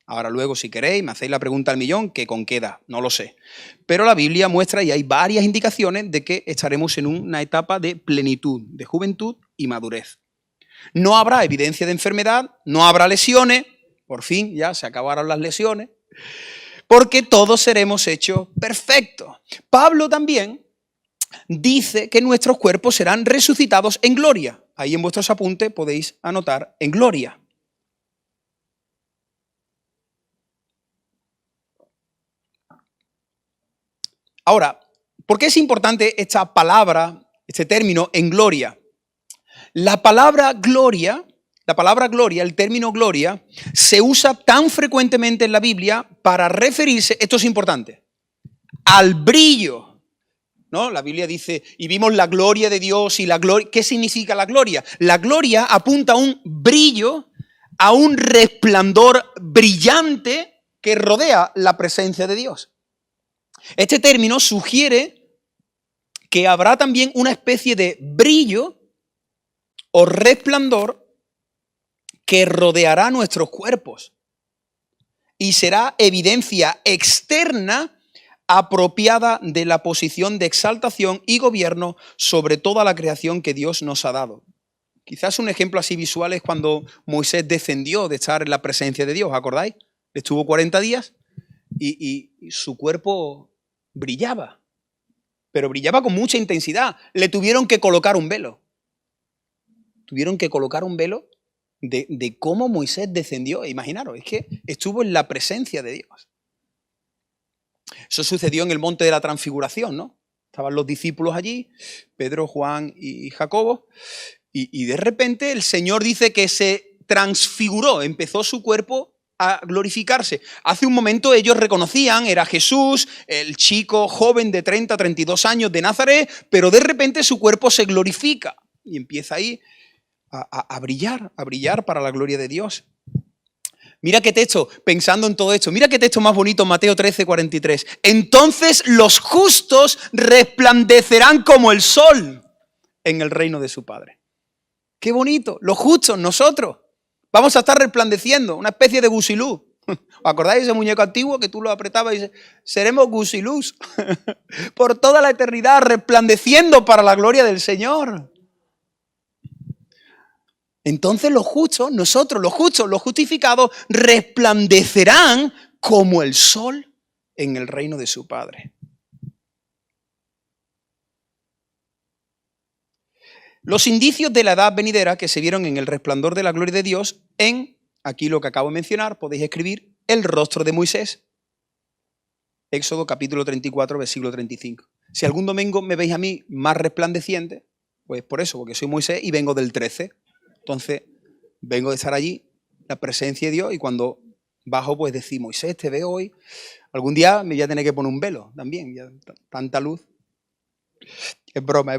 Ahora luego, si queréis, me hacéis la pregunta al millón, que con qué edad, no lo sé. Pero la Biblia muestra, y hay varias indicaciones, de que estaremos en una etapa de plenitud, de juventud y madurez. No habrá evidencia de enfermedad, no habrá lesiones. Por fin ya se acabaron las lesiones, porque todos seremos hechos perfectos. Pablo también dice que nuestros cuerpos serán resucitados en gloria. Ahí en vuestros apuntes podéis anotar en gloria. Ahora, ¿por qué es importante esta palabra, este término en gloria? La palabra gloria, el término gloria, se usa tan frecuentemente en la Biblia para referirse, esto es importante, al brillo, ¿no? La Biblia dice, y vimos la gloria de Dios y la gloria. ¿Qué significa la gloria? La gloria apunta a un brillo, a un resplandor brillante que rodea la presencia de Dios. Este término sugiere que habrá también una especie de brillo o resplandor que rodeará nuestros cuerpos y será evidencia externa apropiada de la posición de exaltación y gobierno sobre toda la creación que Dios nos ha dado. Quizás un ejemplo así visual es cuando Moisés descendió de estar en la presencia de Dios, ¿acordáis? Estuvo 40 días y su cuerpo brillaba, pero brillaba con mucha intensidad. Le tuvieron que colocar un velo. De cómo Moisés descendió. Imaginaros, es que estuvo en la presencia de Dios. Eso sucedió en el monte de la transfiguración, ¿no? Estaban los discípulos allí, Pedro, Juan y Jacobo, y de repente el Señor dice que se transfiguró, empezó su cuerpo a glorificarse. Hace un momento ellos reconocían, era Jesús, el chico joven de 30, 32 años de Nazaret, pero de repente su cuerpo se glorifica y empieza ahí a brillar para la gloria de Dios. Mira qué texto, pensando en todo esto, mira qué texto más bonito, Mateo 13, 43. Entonces los justos resplandecerán como el sol en el reino de su Padre. Qué bonito, los justos, nosotros, vamos a estar resplandeciendo, una especie de gusilú. ¿Os acordáis de ese muñeco antiguo que tú lo apretabas y dices, seremos gusilús por toda la eternidad resplandeciendo para la gloria del Señor? Entonces los justos, nosotros los justos, los justificados, resplandecerán como el sol en el reino de su Padre. Los indicios de la edad venidera que se vieron en el resplandor de la gloria de Dios en, aquí lo que acabo de mencionar, podéis escribir, el rostro de Moisés. Éxodo capítulo 34, versículo 35. Si algún domingo me veis a mí más resplandeciente, pues por eso, porque soy Moisés y vengo del 13. Entonces, vengo de estar allí, la presencia de Dios, y cuando bajo, pues decir, Moisés, te veo hoy. Algún día me voy a tener que poner un velo también, ya, tanta luz. Es broma.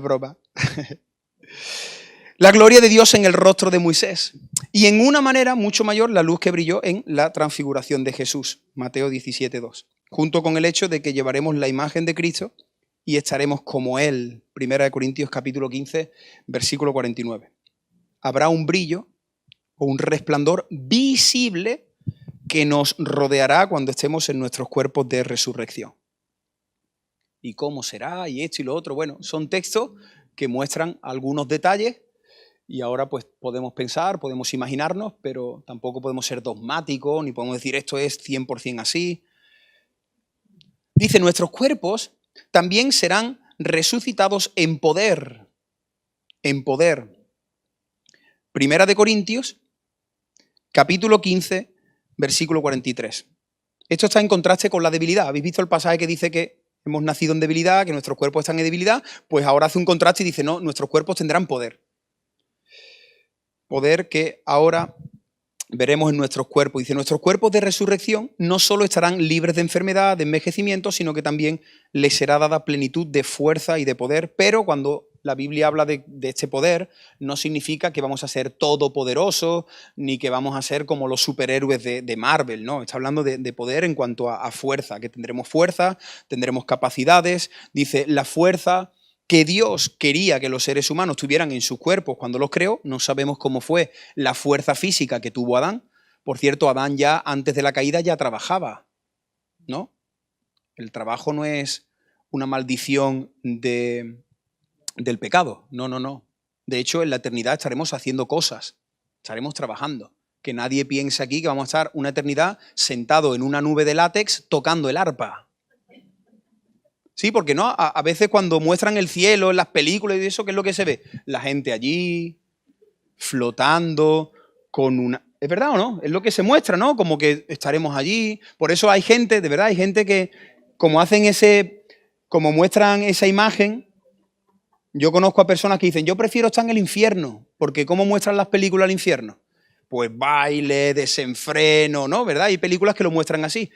La gloria de Dios en el rostro de Moisés. Y en una manera mucho mayor la luz que brilló en la transfiguración de Jesús, Mateo 17, 2. Junto con el hecho de que llevaremos la imagen de Cristo y estaremos como Él. 1 Corintios capítulo 15, versículo 49. Habrá un brillo o un resplandor visible que nos rodeará cuando estemos en nuestros cuerpos de resurrección. ¿Y cómo será? Y esto y lo otro. Bueno, son textos que muestran algunos detalles y ahora pues podemos pensar, podemos imaginarnos, pero tampoco podemos ser dogmáticos, ni podemos decir esto es 100% así. Dice, nuestros cuerpos también serán resucitados en poder. En poder. Primera de Corintios, capítulo 15, versículo 43. Esto está en contraste con la debilidad. ¿Habéis visto el pasaje que dice que hemos nacido en debilidad, que nuestros cuerpos están en debilidad? Pues ahora hace un contraste y dice, no, nuestros cuerpos tendrán poder. Poder que ahora veremos en nuestros cuerpos. Dice, nuestros cuerpos de resurrección no solo estarán libres de enfermedad, de envejecimiento, sino que también les será dada plenitud de fuerza y de poder. Pero cuando la Biblia habla de este poder, no significa que vamos a ser todopoderosos, ni que vamos a ser como los superhéroes de Marvel, ¿no? Está hablando de poder en cuanto a fuerza, que tendremos fuerza, tendremos capacidades. Dice, la fuerza que Dios quería que los seres humanos tuvieran en sus cuerpos cuando los creó. No sabemos cómo fue la fuerza física que tuvo Adán. Por cierto, Adán ya antes de la caída ya trabajaba, ¿no? El trabajo no es una maldición del pecado. No, no, no. De hecho, en la eternidad estaremos haciendo cosas, estaremos trabajando. Que nadie piense aquí que vamos a estar una eternidad sentado en una nube de látex tocando el arpa. Sí, porque no, a veces cuando muestran el cielo en las películas y eso, ¿qué es lo que se ve? La gente allí, flotando, con una... ¿Es verdad o no? Es lo que se muestra, ¿no? Como que estaremos allí. Por eso hay gente, de verdad, hay gente que como hacen como muestran esa imagen, yo conozco a personas que dicen, yo prefiero estar en el infierno, porque ¿cómo muestran las películas el infierno? Pues baile, desenfreno, ¿no? ¿Verdad? Hay películas que lo muestran así.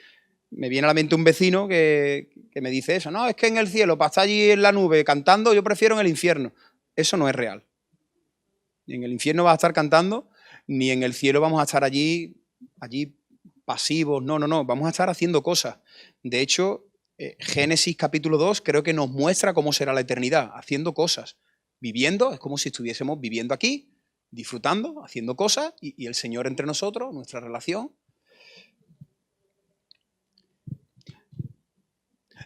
Me viene a la mente un vecino que me dice eso. No, es que en el cielo, para estar allí en la nube cantando, yo prefiero en el infierno. Eso no es real. Ni en el infierno vas a estar cantando, ni en el cielo vamos a estar allí pasivos. No, no, no. Vamos a estar haciendo cosas. De hecho, Génesis capítulo 2 creo que nos muestra cómo será la eternidad, haciendo cosas. Viviendo, es como si estuviésemos viviendo aquí, disfrutando, haciendo cosas, y el Señor entre nosotros, nuestra relación.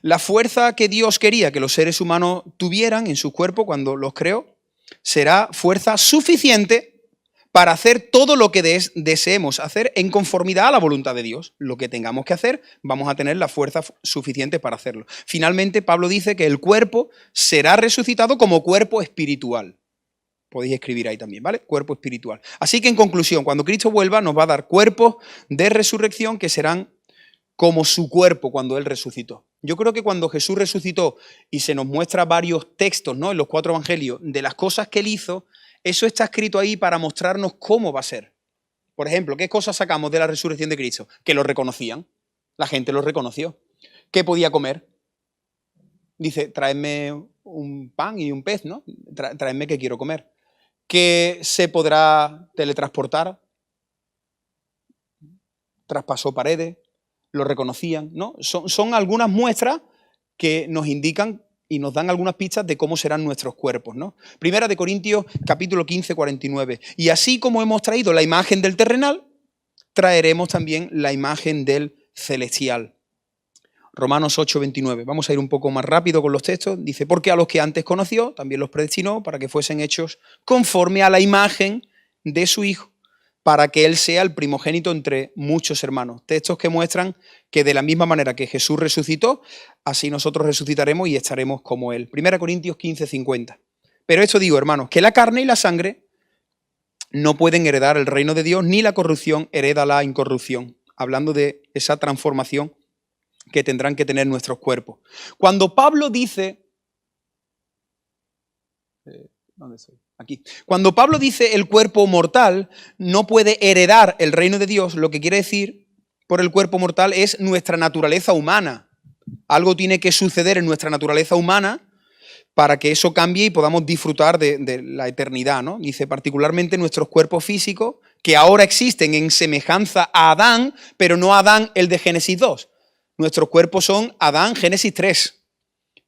La fuerza que Dios quería que los seres humanos tuvieran en su cuerpo cuando los creó será fuerza suficiente para hacer todo lo que deseemos hacer en conformidad a la voluntad de Dios. Lo que tengamos que hacer, vamos a tener la fuerza suficiente para hacerlo. Finalmente, Pablo dice que el cuerpo será resucitado como cuerpo espiritual. Podéis escribir ahí también, ¿vale? Cuerpo espiritual. Así que en conclusión, cuando Cristo vuelva nos va a dar cuerpos de resurrección que serán como su cuerpo cuando Él resucitó. Yo creo que cuando Jesús resucitó y se nos muestra varios textos, ¿no?, en los 4 evangelios de las cosas que Él hizo, eso está escrito ahí para mostrarnos cómo va a ser. Por ejemplo, ¿qué cosas sacamos de la resurrección de Cristo? Que lo reconocían. La gente lo reconoció. ¿Qué podía comer? Dice, traedme un pan y un pez, ¿no? Traedme que quiero comer. ¿Que se podrá teletransportar? Traspasó paredes. Lo reconocían, ¿no? Son algunas muestras que nos indican y nos dan algunas pistas de cómo serán nuestros cuerpos, ¿no? Primera de Corintios, capítulo 15, 49. Y así como hemos traído la imagen del terrenal, traeremos también la imagen del celestial. Romanos 8, 29. Vamos a ir un poco más rápido con los textos. Dice, porque a los que antes conoció, también los predestinó para que fuesen hechos conforme a la imagen de su Hijo, para que Él sea el primogénito entre muchos hermanos. Textos que muestran que de la misma manera que Jesús resucitó, así nosotros resucitaremos y estaremos como Él. 1 Corintios 15, 50. Pero esto digo, hermanos, que la carne y la sangre no pueden heredar el reino de Dios, ni la corrupción hereda la incorrupción. Hablando de esa transformación que tendrán que tener nuestros cuerpos. Cuando Pablo dice... ¿Dónde estoy? Aquí. Cuando Pablo dice el cuerpo mortal no puede heredar el reino de Dios, lo que quiere decir por el cuerpo mortal es nuestra naturaleza humana. Algo tiene que suceder en nuestra naturaleza humana para que eso cambie y podamos disfrutar de la eternidad, ¿no? Dice particularmente nuestros cuerpos físicos que ahora existen en semejanza a Adán, pero no Adán el de Génesis 2. Nuestros cuerpos son Adán Génesis 3.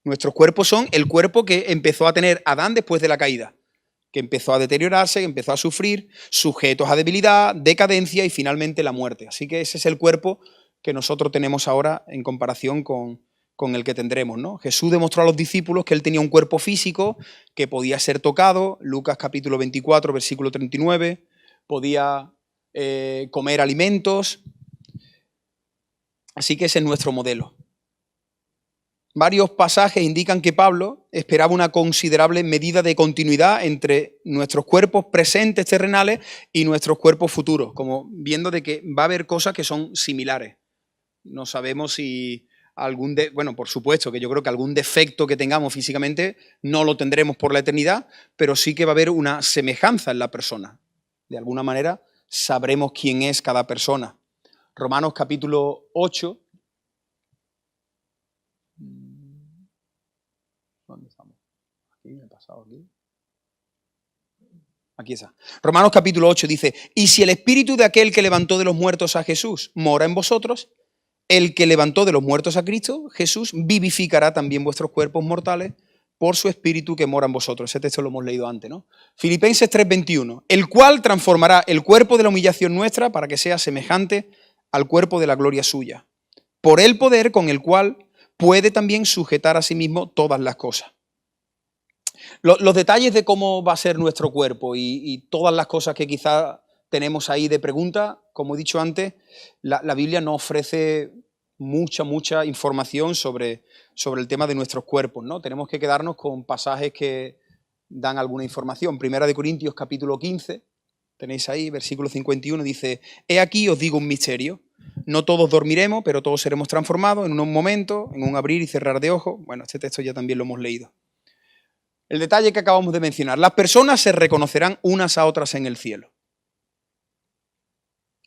Nuestros cuerpos son el cuerpo que empezó a tener Adán después de la caída, que empezó a deteriorarse, que empezó a sufrir, sujetos a debilidad, decadencia y finalmente la muerte. Así que ese es el cuerpo que nosotros tenemos ahora en comparación con con el que tendremos, ¿no? Jesús demostró a los discípulos que él tenía un cuerpo físico que podía ser tocado, Lucas capítulo 24, versículo 39, podía comer alimentos, así que ese es nuestro modelo. Varios pasajes indican que Pablo esperaba una considerable medida de continuidad entre nuestros cuerpos presentes terrenales y nuestros cuerpos futuros, como viendo de que va a haber cosas que son similares. No sabemos si bueno, por supuesto que yo creo que algún defecto que tengamos físicamente no lo tendremos por la eternidad, pero sí que va a haber una semejanza en la persona. De alguna manera sabremos quién es cada persona. Romanos capítulo 8. ¿Dónde estamos? Aquí, me he pasado aquí. Aquí está. Romanos capítulo 8 dice, y si el espíritu de aquel que levantó de los muertos a Jesús mora en vosotros, el que levantó de los muertos a Cristo, Jesús, vivificará también vuestros cuerpos mortales por su espíritu que mora en vosotros. Ese texto lo hemos leído antes, ¿no? Filipenses 3:21, el cual transformará el cuerpo de la humillación nuestra para que sea semejante al cuerpo de la gloria suya, por el poder con el cual puede también sujetar a sí mismo todas las cosas. Los detalles de cómo va a ser nuestro cuerpo y todas las cosas que quizás tenemos ahí de pregunta, como he dicho antes, la Biblia no ofrece mucha información sobre el tema de nuestros cuerpos, ¿no? Tenemos que quedarnos con pasajes que dan alguna información. Primera de Corintios capítulo 15, tenéis ahí, versículo 51, dice, he aquí os digo un misterio, no todos dormiremos, pero todos seremos transformados en un momento, en un abrir y cerrar de ojos. Bueno, este texto ya también lo hemos leído. El detalle que acabamos de mencionar, las personas se reconocerán unas a otras en el cielo.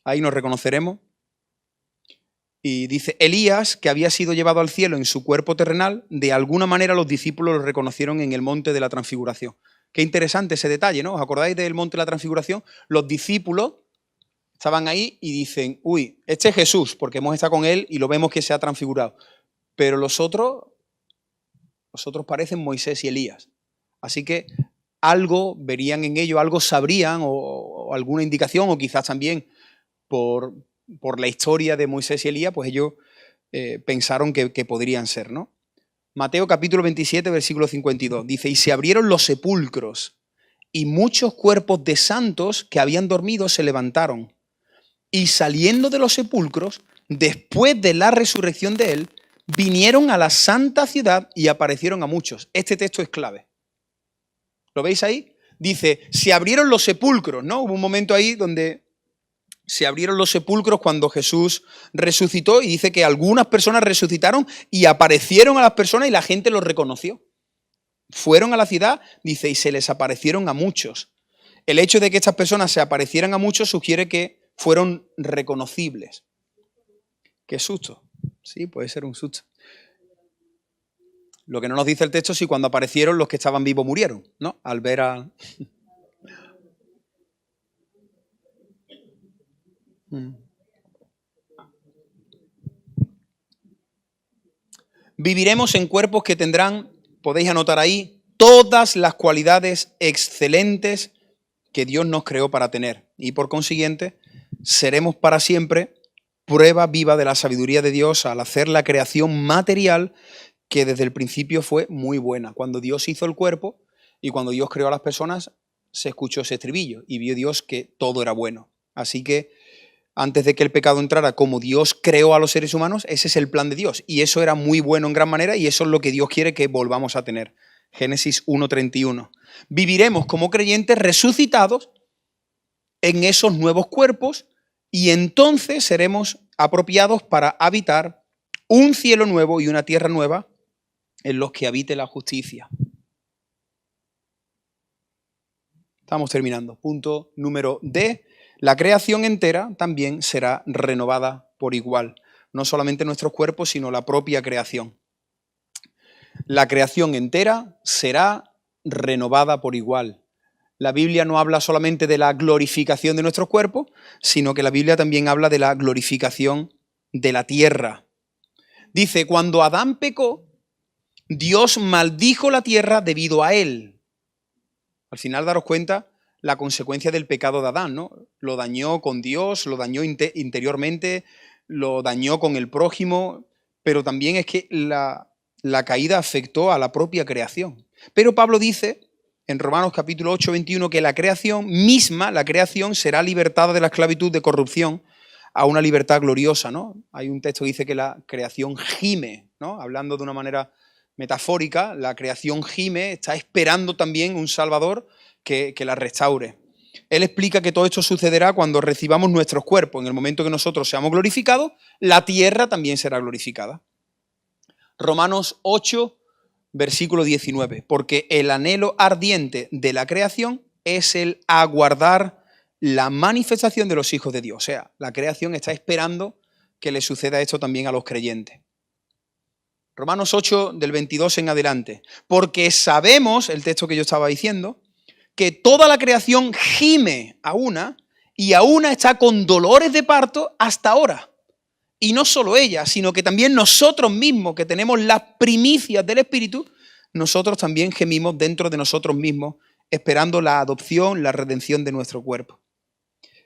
Ahí nos reconoceremos. Y dice, Elías, que había sido llevado al cielo en su cuerpo terrenal, de alguna manera los discípulos lo reconocieron en el monte de la transfiguración. Qué interesante ese detalle, ¿no? ¿Os acordáis del monte de la transfiguración? Los discípulos estaban ahí y dicen, uy, este es Jesús, porque hemos estado con él y lo vemos que se ha transfigurado. Pero los otros parecen Moisés y Elías. Así que algo verían en ello, algo sabrían o alguna indicación, o quizás también por la historia de Moisés y Elías, pues ellos pensaron que podrían ser, ¿no? Mateo capítulo 27, versículo 52, dice, y se abrieron los sepulcros, y muchos cuerpos de santos que habían dormido se levantaron, y saliendo de los sepulcros, después de la resurrección de él, vinieron a la santa ciudad y aparecieron a muchos. Este texto es clave. ¿Lo veis ahí? Dice, se abrieron los sepulcros, ¿no? Hubo un momento ahí donde se abrieron los sepulcros cuando Jesús resucitó y dice que algunas personas resucitaron y aparecieron a las personas y la gente los reconoció. Fueron a la ciudad, dice, y se les aparecieron a muchos. El hecho de que estas personas se aparecieran a muchos sugiere que fueron reconocibles. ¿Qué susto? Sí, puede ser un susto. Lo que no nos dice el texto es si cuando aparecieron los que estaban vivos murieron, ¿no? Al ver a... Viviremos en cuerpos que tendrán, podéis anotar ahí, todas las cualidades excelentes que Dios nos creó para tener. Y por consiguiente, seremos para siempre prueba viva de la sabiduría de Dios al hacer la creación material que desde el principio fue muy buena. Cuando Dios hizo el cuerpo y cuando Dios creó a las personas, se escuchó ese estribillo y vio Dios que todo era bueno. Así que antes de que el pecado entrara, como Dios creó a los seres humanos, ese es el plan de Dios. Y eso era muy bueno en gran manera y eso es lo que Dios quiere que volvamos a tener. Génesis 1:31. Viviremos como creyentes resucitados en esos nuevos cuerpos y entonces seremos apropiados para habitar un cielo nuevo y una tierra nueva en los que habite la justicia. Estamos terminando. Punto número D. La creación entera también será renovada por igual. No solamente nuestros cuerpos, sino la propia creación. La creación entera será renovada por igual. La Biblia no habla solamente de la glorificación de nuestros cuerpos, sino que la Biblia también habla de la glorificación de la tierra. Dice, cuando Adán pecó, Dios maldijo la tierra debido a él. Al final daros cuenta la consecuencia del pecado de Adán, ¿no? Lo dañó con Dios, lo dañó interiormente, lo dañó con el prójimo, pero también es que la caída afectó a la propia creación. Pero Pablo dice en Romanos capítulo 8, 21 que la creación misma, la creación será libertada de la esclavitud de corrupción a una libertad gloriosa, ¿no? Hay un texto que dice que la creación gime, ¿no? Hablando de una manera metafórica, la creación gime, está esperando también un Salvador que la restaure. Él explica que todo esto sucederá cuando recibamos nuestros cuerpos. En el momento que nosotros seamos glorificados, la tierra también será glorificada. Romanos 8, versículo 19. Porque el anhelo ardiente de la creación es el aguardar la manifestación de los hijos de Dios. O sea, la creación está esperando que le suceda esto también a los creyentes. Romanos 8, del 22 en adelante. Porque sabemos, el texto que yo estaba diciendo, que toda la creación gime a una y a una está con dolores de parto hasta ahora. Y no solo ella, sino que también nosotros mismos, que tenemos las primicias del Espíritu, nosotros también gemimos dentro de nosotros mismos, esperando la adopción, la redención de nuestro cuerpo.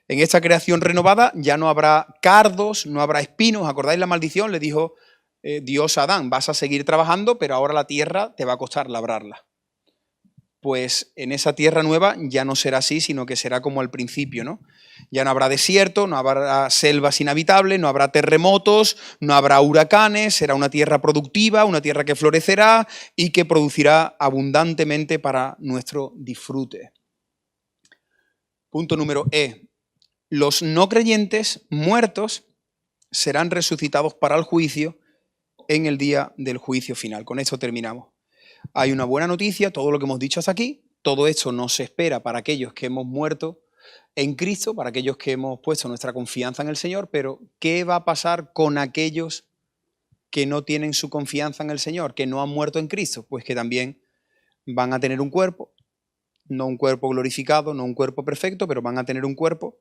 En esta creación renovada ya no habrá cardos, no habrá espinos. ¿Acordáis la maldición? Le dijo Dios a Adán, vas a seguir trabajando, pero ahora la tierra te va a costar labrarla. Pues en esa tierra nueva ya no será así, sino que será como al principio, ¿no? Ya no habrá desierto, no habrá selvas inhabitables, no habrá terremotos, no habrá huracanes, será una tierra productiva, una tierra que florecerá y que producirá abundantemente para nuestro disfrute. Punto número E. Los no creyentes muertos serán resucitados para el juicio en el día del juicio final. Con esto terminamos. Hay una buena noticia, todo lo que hemos dicho hasta aquí, todo esto no se espera para aquellos que hemos muerto en Cristo, para aquellos que hemos puesto nuestra confianza en el Señor, pero ¿qué va a pasar con aquellos que no tienen su confianza en el Señor, que no han muerto en Cristo? Pues que también van a tener un cuerpo, no un cuerpo glorificado, no un cuerpo perfecto, pero van a tener un cuerpo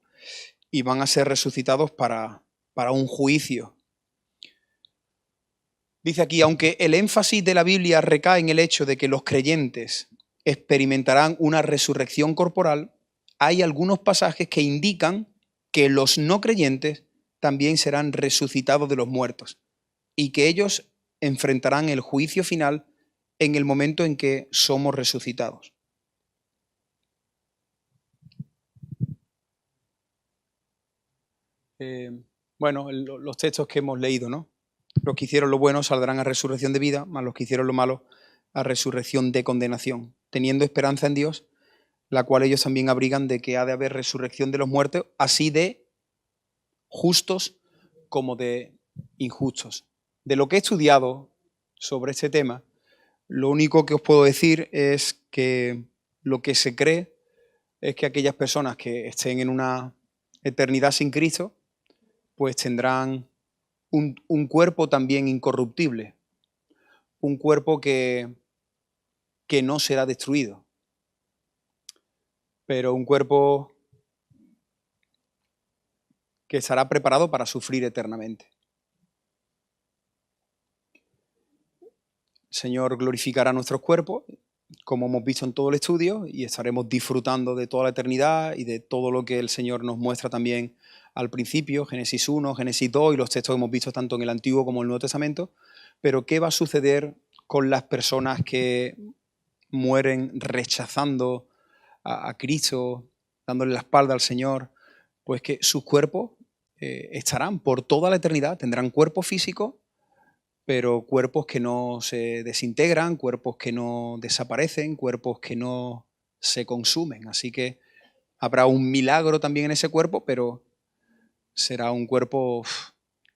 y van a ser resucitados para un juicio. Dice aquí, aunque el énfasis de la Biblia recae en el hecho de que los creyentes experimentarán una resurrección corporal, hay algunos pasajes que indican que los no creyentes también serán resucitados de los muertos y que ellos enfrentarán el juicio final en el momento en que somos resucitados. Bueno, los textos que hemos leído, ¿no? Los que hicieron lo bueno saldrán a resurrección de vida, más los que hicieron lo malo a resurrección de condenación, teniendo esperanza en Dios, la cual ellos también abrigan de que ha de haber resurrección de los muertos, así de justos como de injustos. De lo que he estudiado sobre este tema, lo único que os puedo decir es que lo que se cree es que aquellas personas que estén en una eternidad sin Cristo, pues tendrán un cuerpo también incorruptible, un cuerpo que no será destruido, pero un cuerpo que estará preparado para sufrir eternamente. El Señor glorificará nuestros cuerpos, como hemos visto en todo el estudio, y estaremos disfrutando de toda la eternidad y de todo lo que el Señor nos muestra también al principio, Génesis 1, Génesis 2 y los textos que hemos visto tanto en el Antiguo como en el Nuevo Testamento. Pero ¿qué va a suceder con las personas que mueren rechazando a Cristo, dándole la espalda al Señor? Pues que sus cuerpos estarán por toda la eternidad, tendrán cuerpo físico, pero cuerpos que no se desintegran, cuerpos que no desaparecen, cuerpos que no se consumen. Así que habrá un milagro también en ese cuerpo, pero será un cuerpo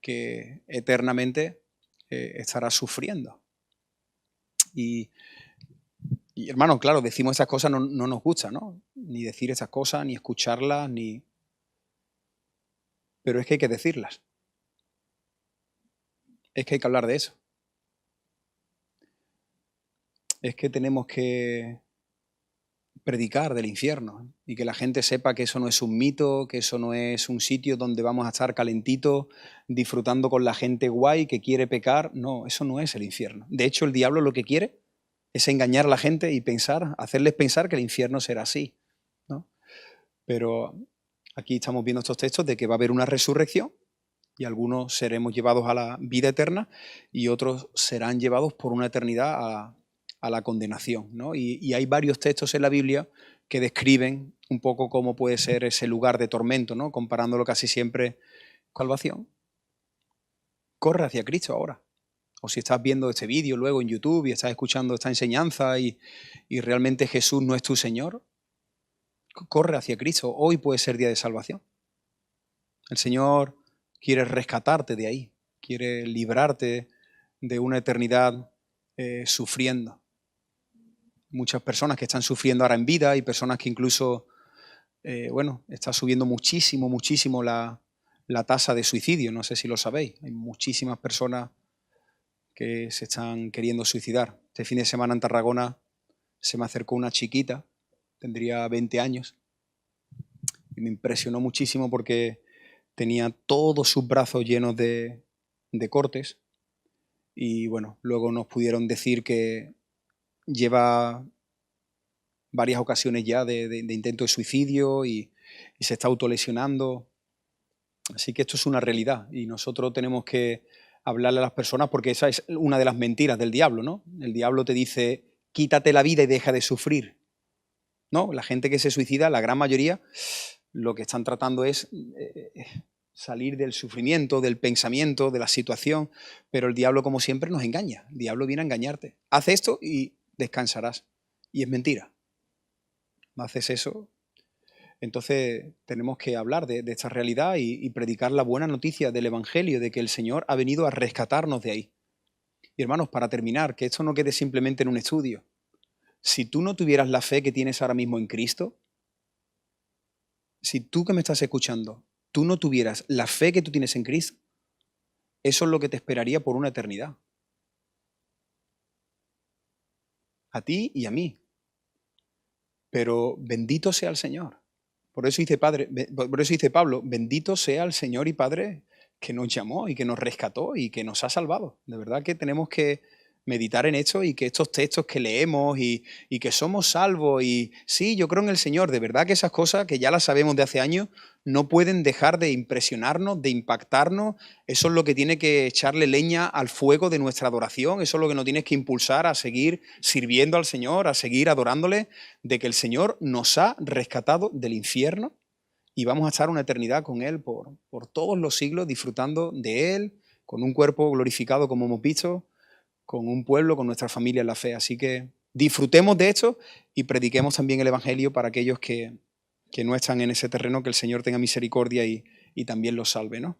que eternamente estará sufriendo. Y hermano, claro, decimos esas cosas, no nos gusta, ¿no? Ni decir esas cosas, ni escucharlas, ni... Pero es que hay que decirlas. Es que hay que hablar de eso. Es que tenemos que predicar del infierno y que la gente sepa que eso no es un mito, que eso no es un sitio donde vamos a estar calentitos, disfrutando con la gente guay que quiere pecar. No, eso no es el infierno. De hecho, el diablo lo que quiere es engañar a la gente y hacerles pensar que el infierno será así, ¿no? Pero aquí estamos viendo estos textos de que va a haber una resurrección Y algunos seremos llevados a la vida eterna y otros serán llevados por una eternidad a la condenación, ¿no? Y hay varios textos en la Biblia que describen un poco cómo puede ser ese lugar de tormento, ¿no? Comparándolo casi siempre con salvación. Corre hacia Cristo ahora. O si estás viendo este vídeo luego en YouTube y estás escuchando esta enseñanza y realmente Jesús no es tu Señor, corre hacia Cristo. Hoy puede ser día de salvación. El Señor quiere rescatarte de ahí, quiere librarte de una eternidad sufriendo. Muchas personas que están sufriendo ahora en vida y personas que incluso, está subiendo muchísimo, muchísimo la tasa de suicidio. No sé si lo sabéis. Hay muchísimas personas que se están queriendo suicidar. Este fin de semana en Tarragona se me acercó una chiquita, tendría 20 años, y me impresionó muchísimo porque tenía todos sus brazos llenos de cortes y bueno, luego nos pudieron decir que lleva varias ocasiones ya de intento de suicidio y se está autolesionando. Así que esto es una realidad y nosotros tenemos que hablarle a las personas porque esa es una de las mentiras del diablo, ¿no? El diablo te dice, quítate la vida y deja de sufrir. No, la gente que se suicida, la gran mayoría, lo que están tratando es salir del sufrimiento, del pensamiento, de la situación, pero el diablo, como siempre, nos engaña. El diablo viene a engañarte. Haz esto y descansarás. Y es mentira. Haces eso. Entonces tenemos que hablar de esta realidad y predicar la buena noticia del Evangelio, de que el Señor ha venido a rescatarnos de ahí. Y hermanos, para terminar, que esto no quede simplemente en un estudio. Si tú no tuvieras la fe que tienes ahora mismo en Cristo, si tú que me estás escuchando, tú no tuvieras la fe que tú tienes en Cristo, eso es lo que te esperaría por una eternidad. A ti y a mí. Pero bendito sea el Señor. Por eso dice Pablo, bendito sea el Señor y Padre que nos llamó y que nos rescató y que nos ha salvado. De verdad que tenemos que meditar en esto y que estos textos que leemos y que somos salvos y sí, yo creo en el Señor, de verdad que esas cosas que ya las sabemos de hace años no pueden dejar de impresionarnos, de impactarnos. Eso es lo que tiene que echarle leña al fuego de nuestra adoración, eso es lo que nos tiene que impulsar a seguir sirviendo al Señor, a seguir adorándole, de que el Señor nos ha rescatado del infierno y vamos a estar una eternidad con Él por todos los siglos, disfrutando de Él, con un cuerpo glorificado como hemos visto, con un pueblo, con nuestra familia en la fe. Así que disfrutemos de esto y prediquemos también el Evangelio para aquellos que no están en ese terreno, que el Señor tenga misericordia y también los salve, ¿no?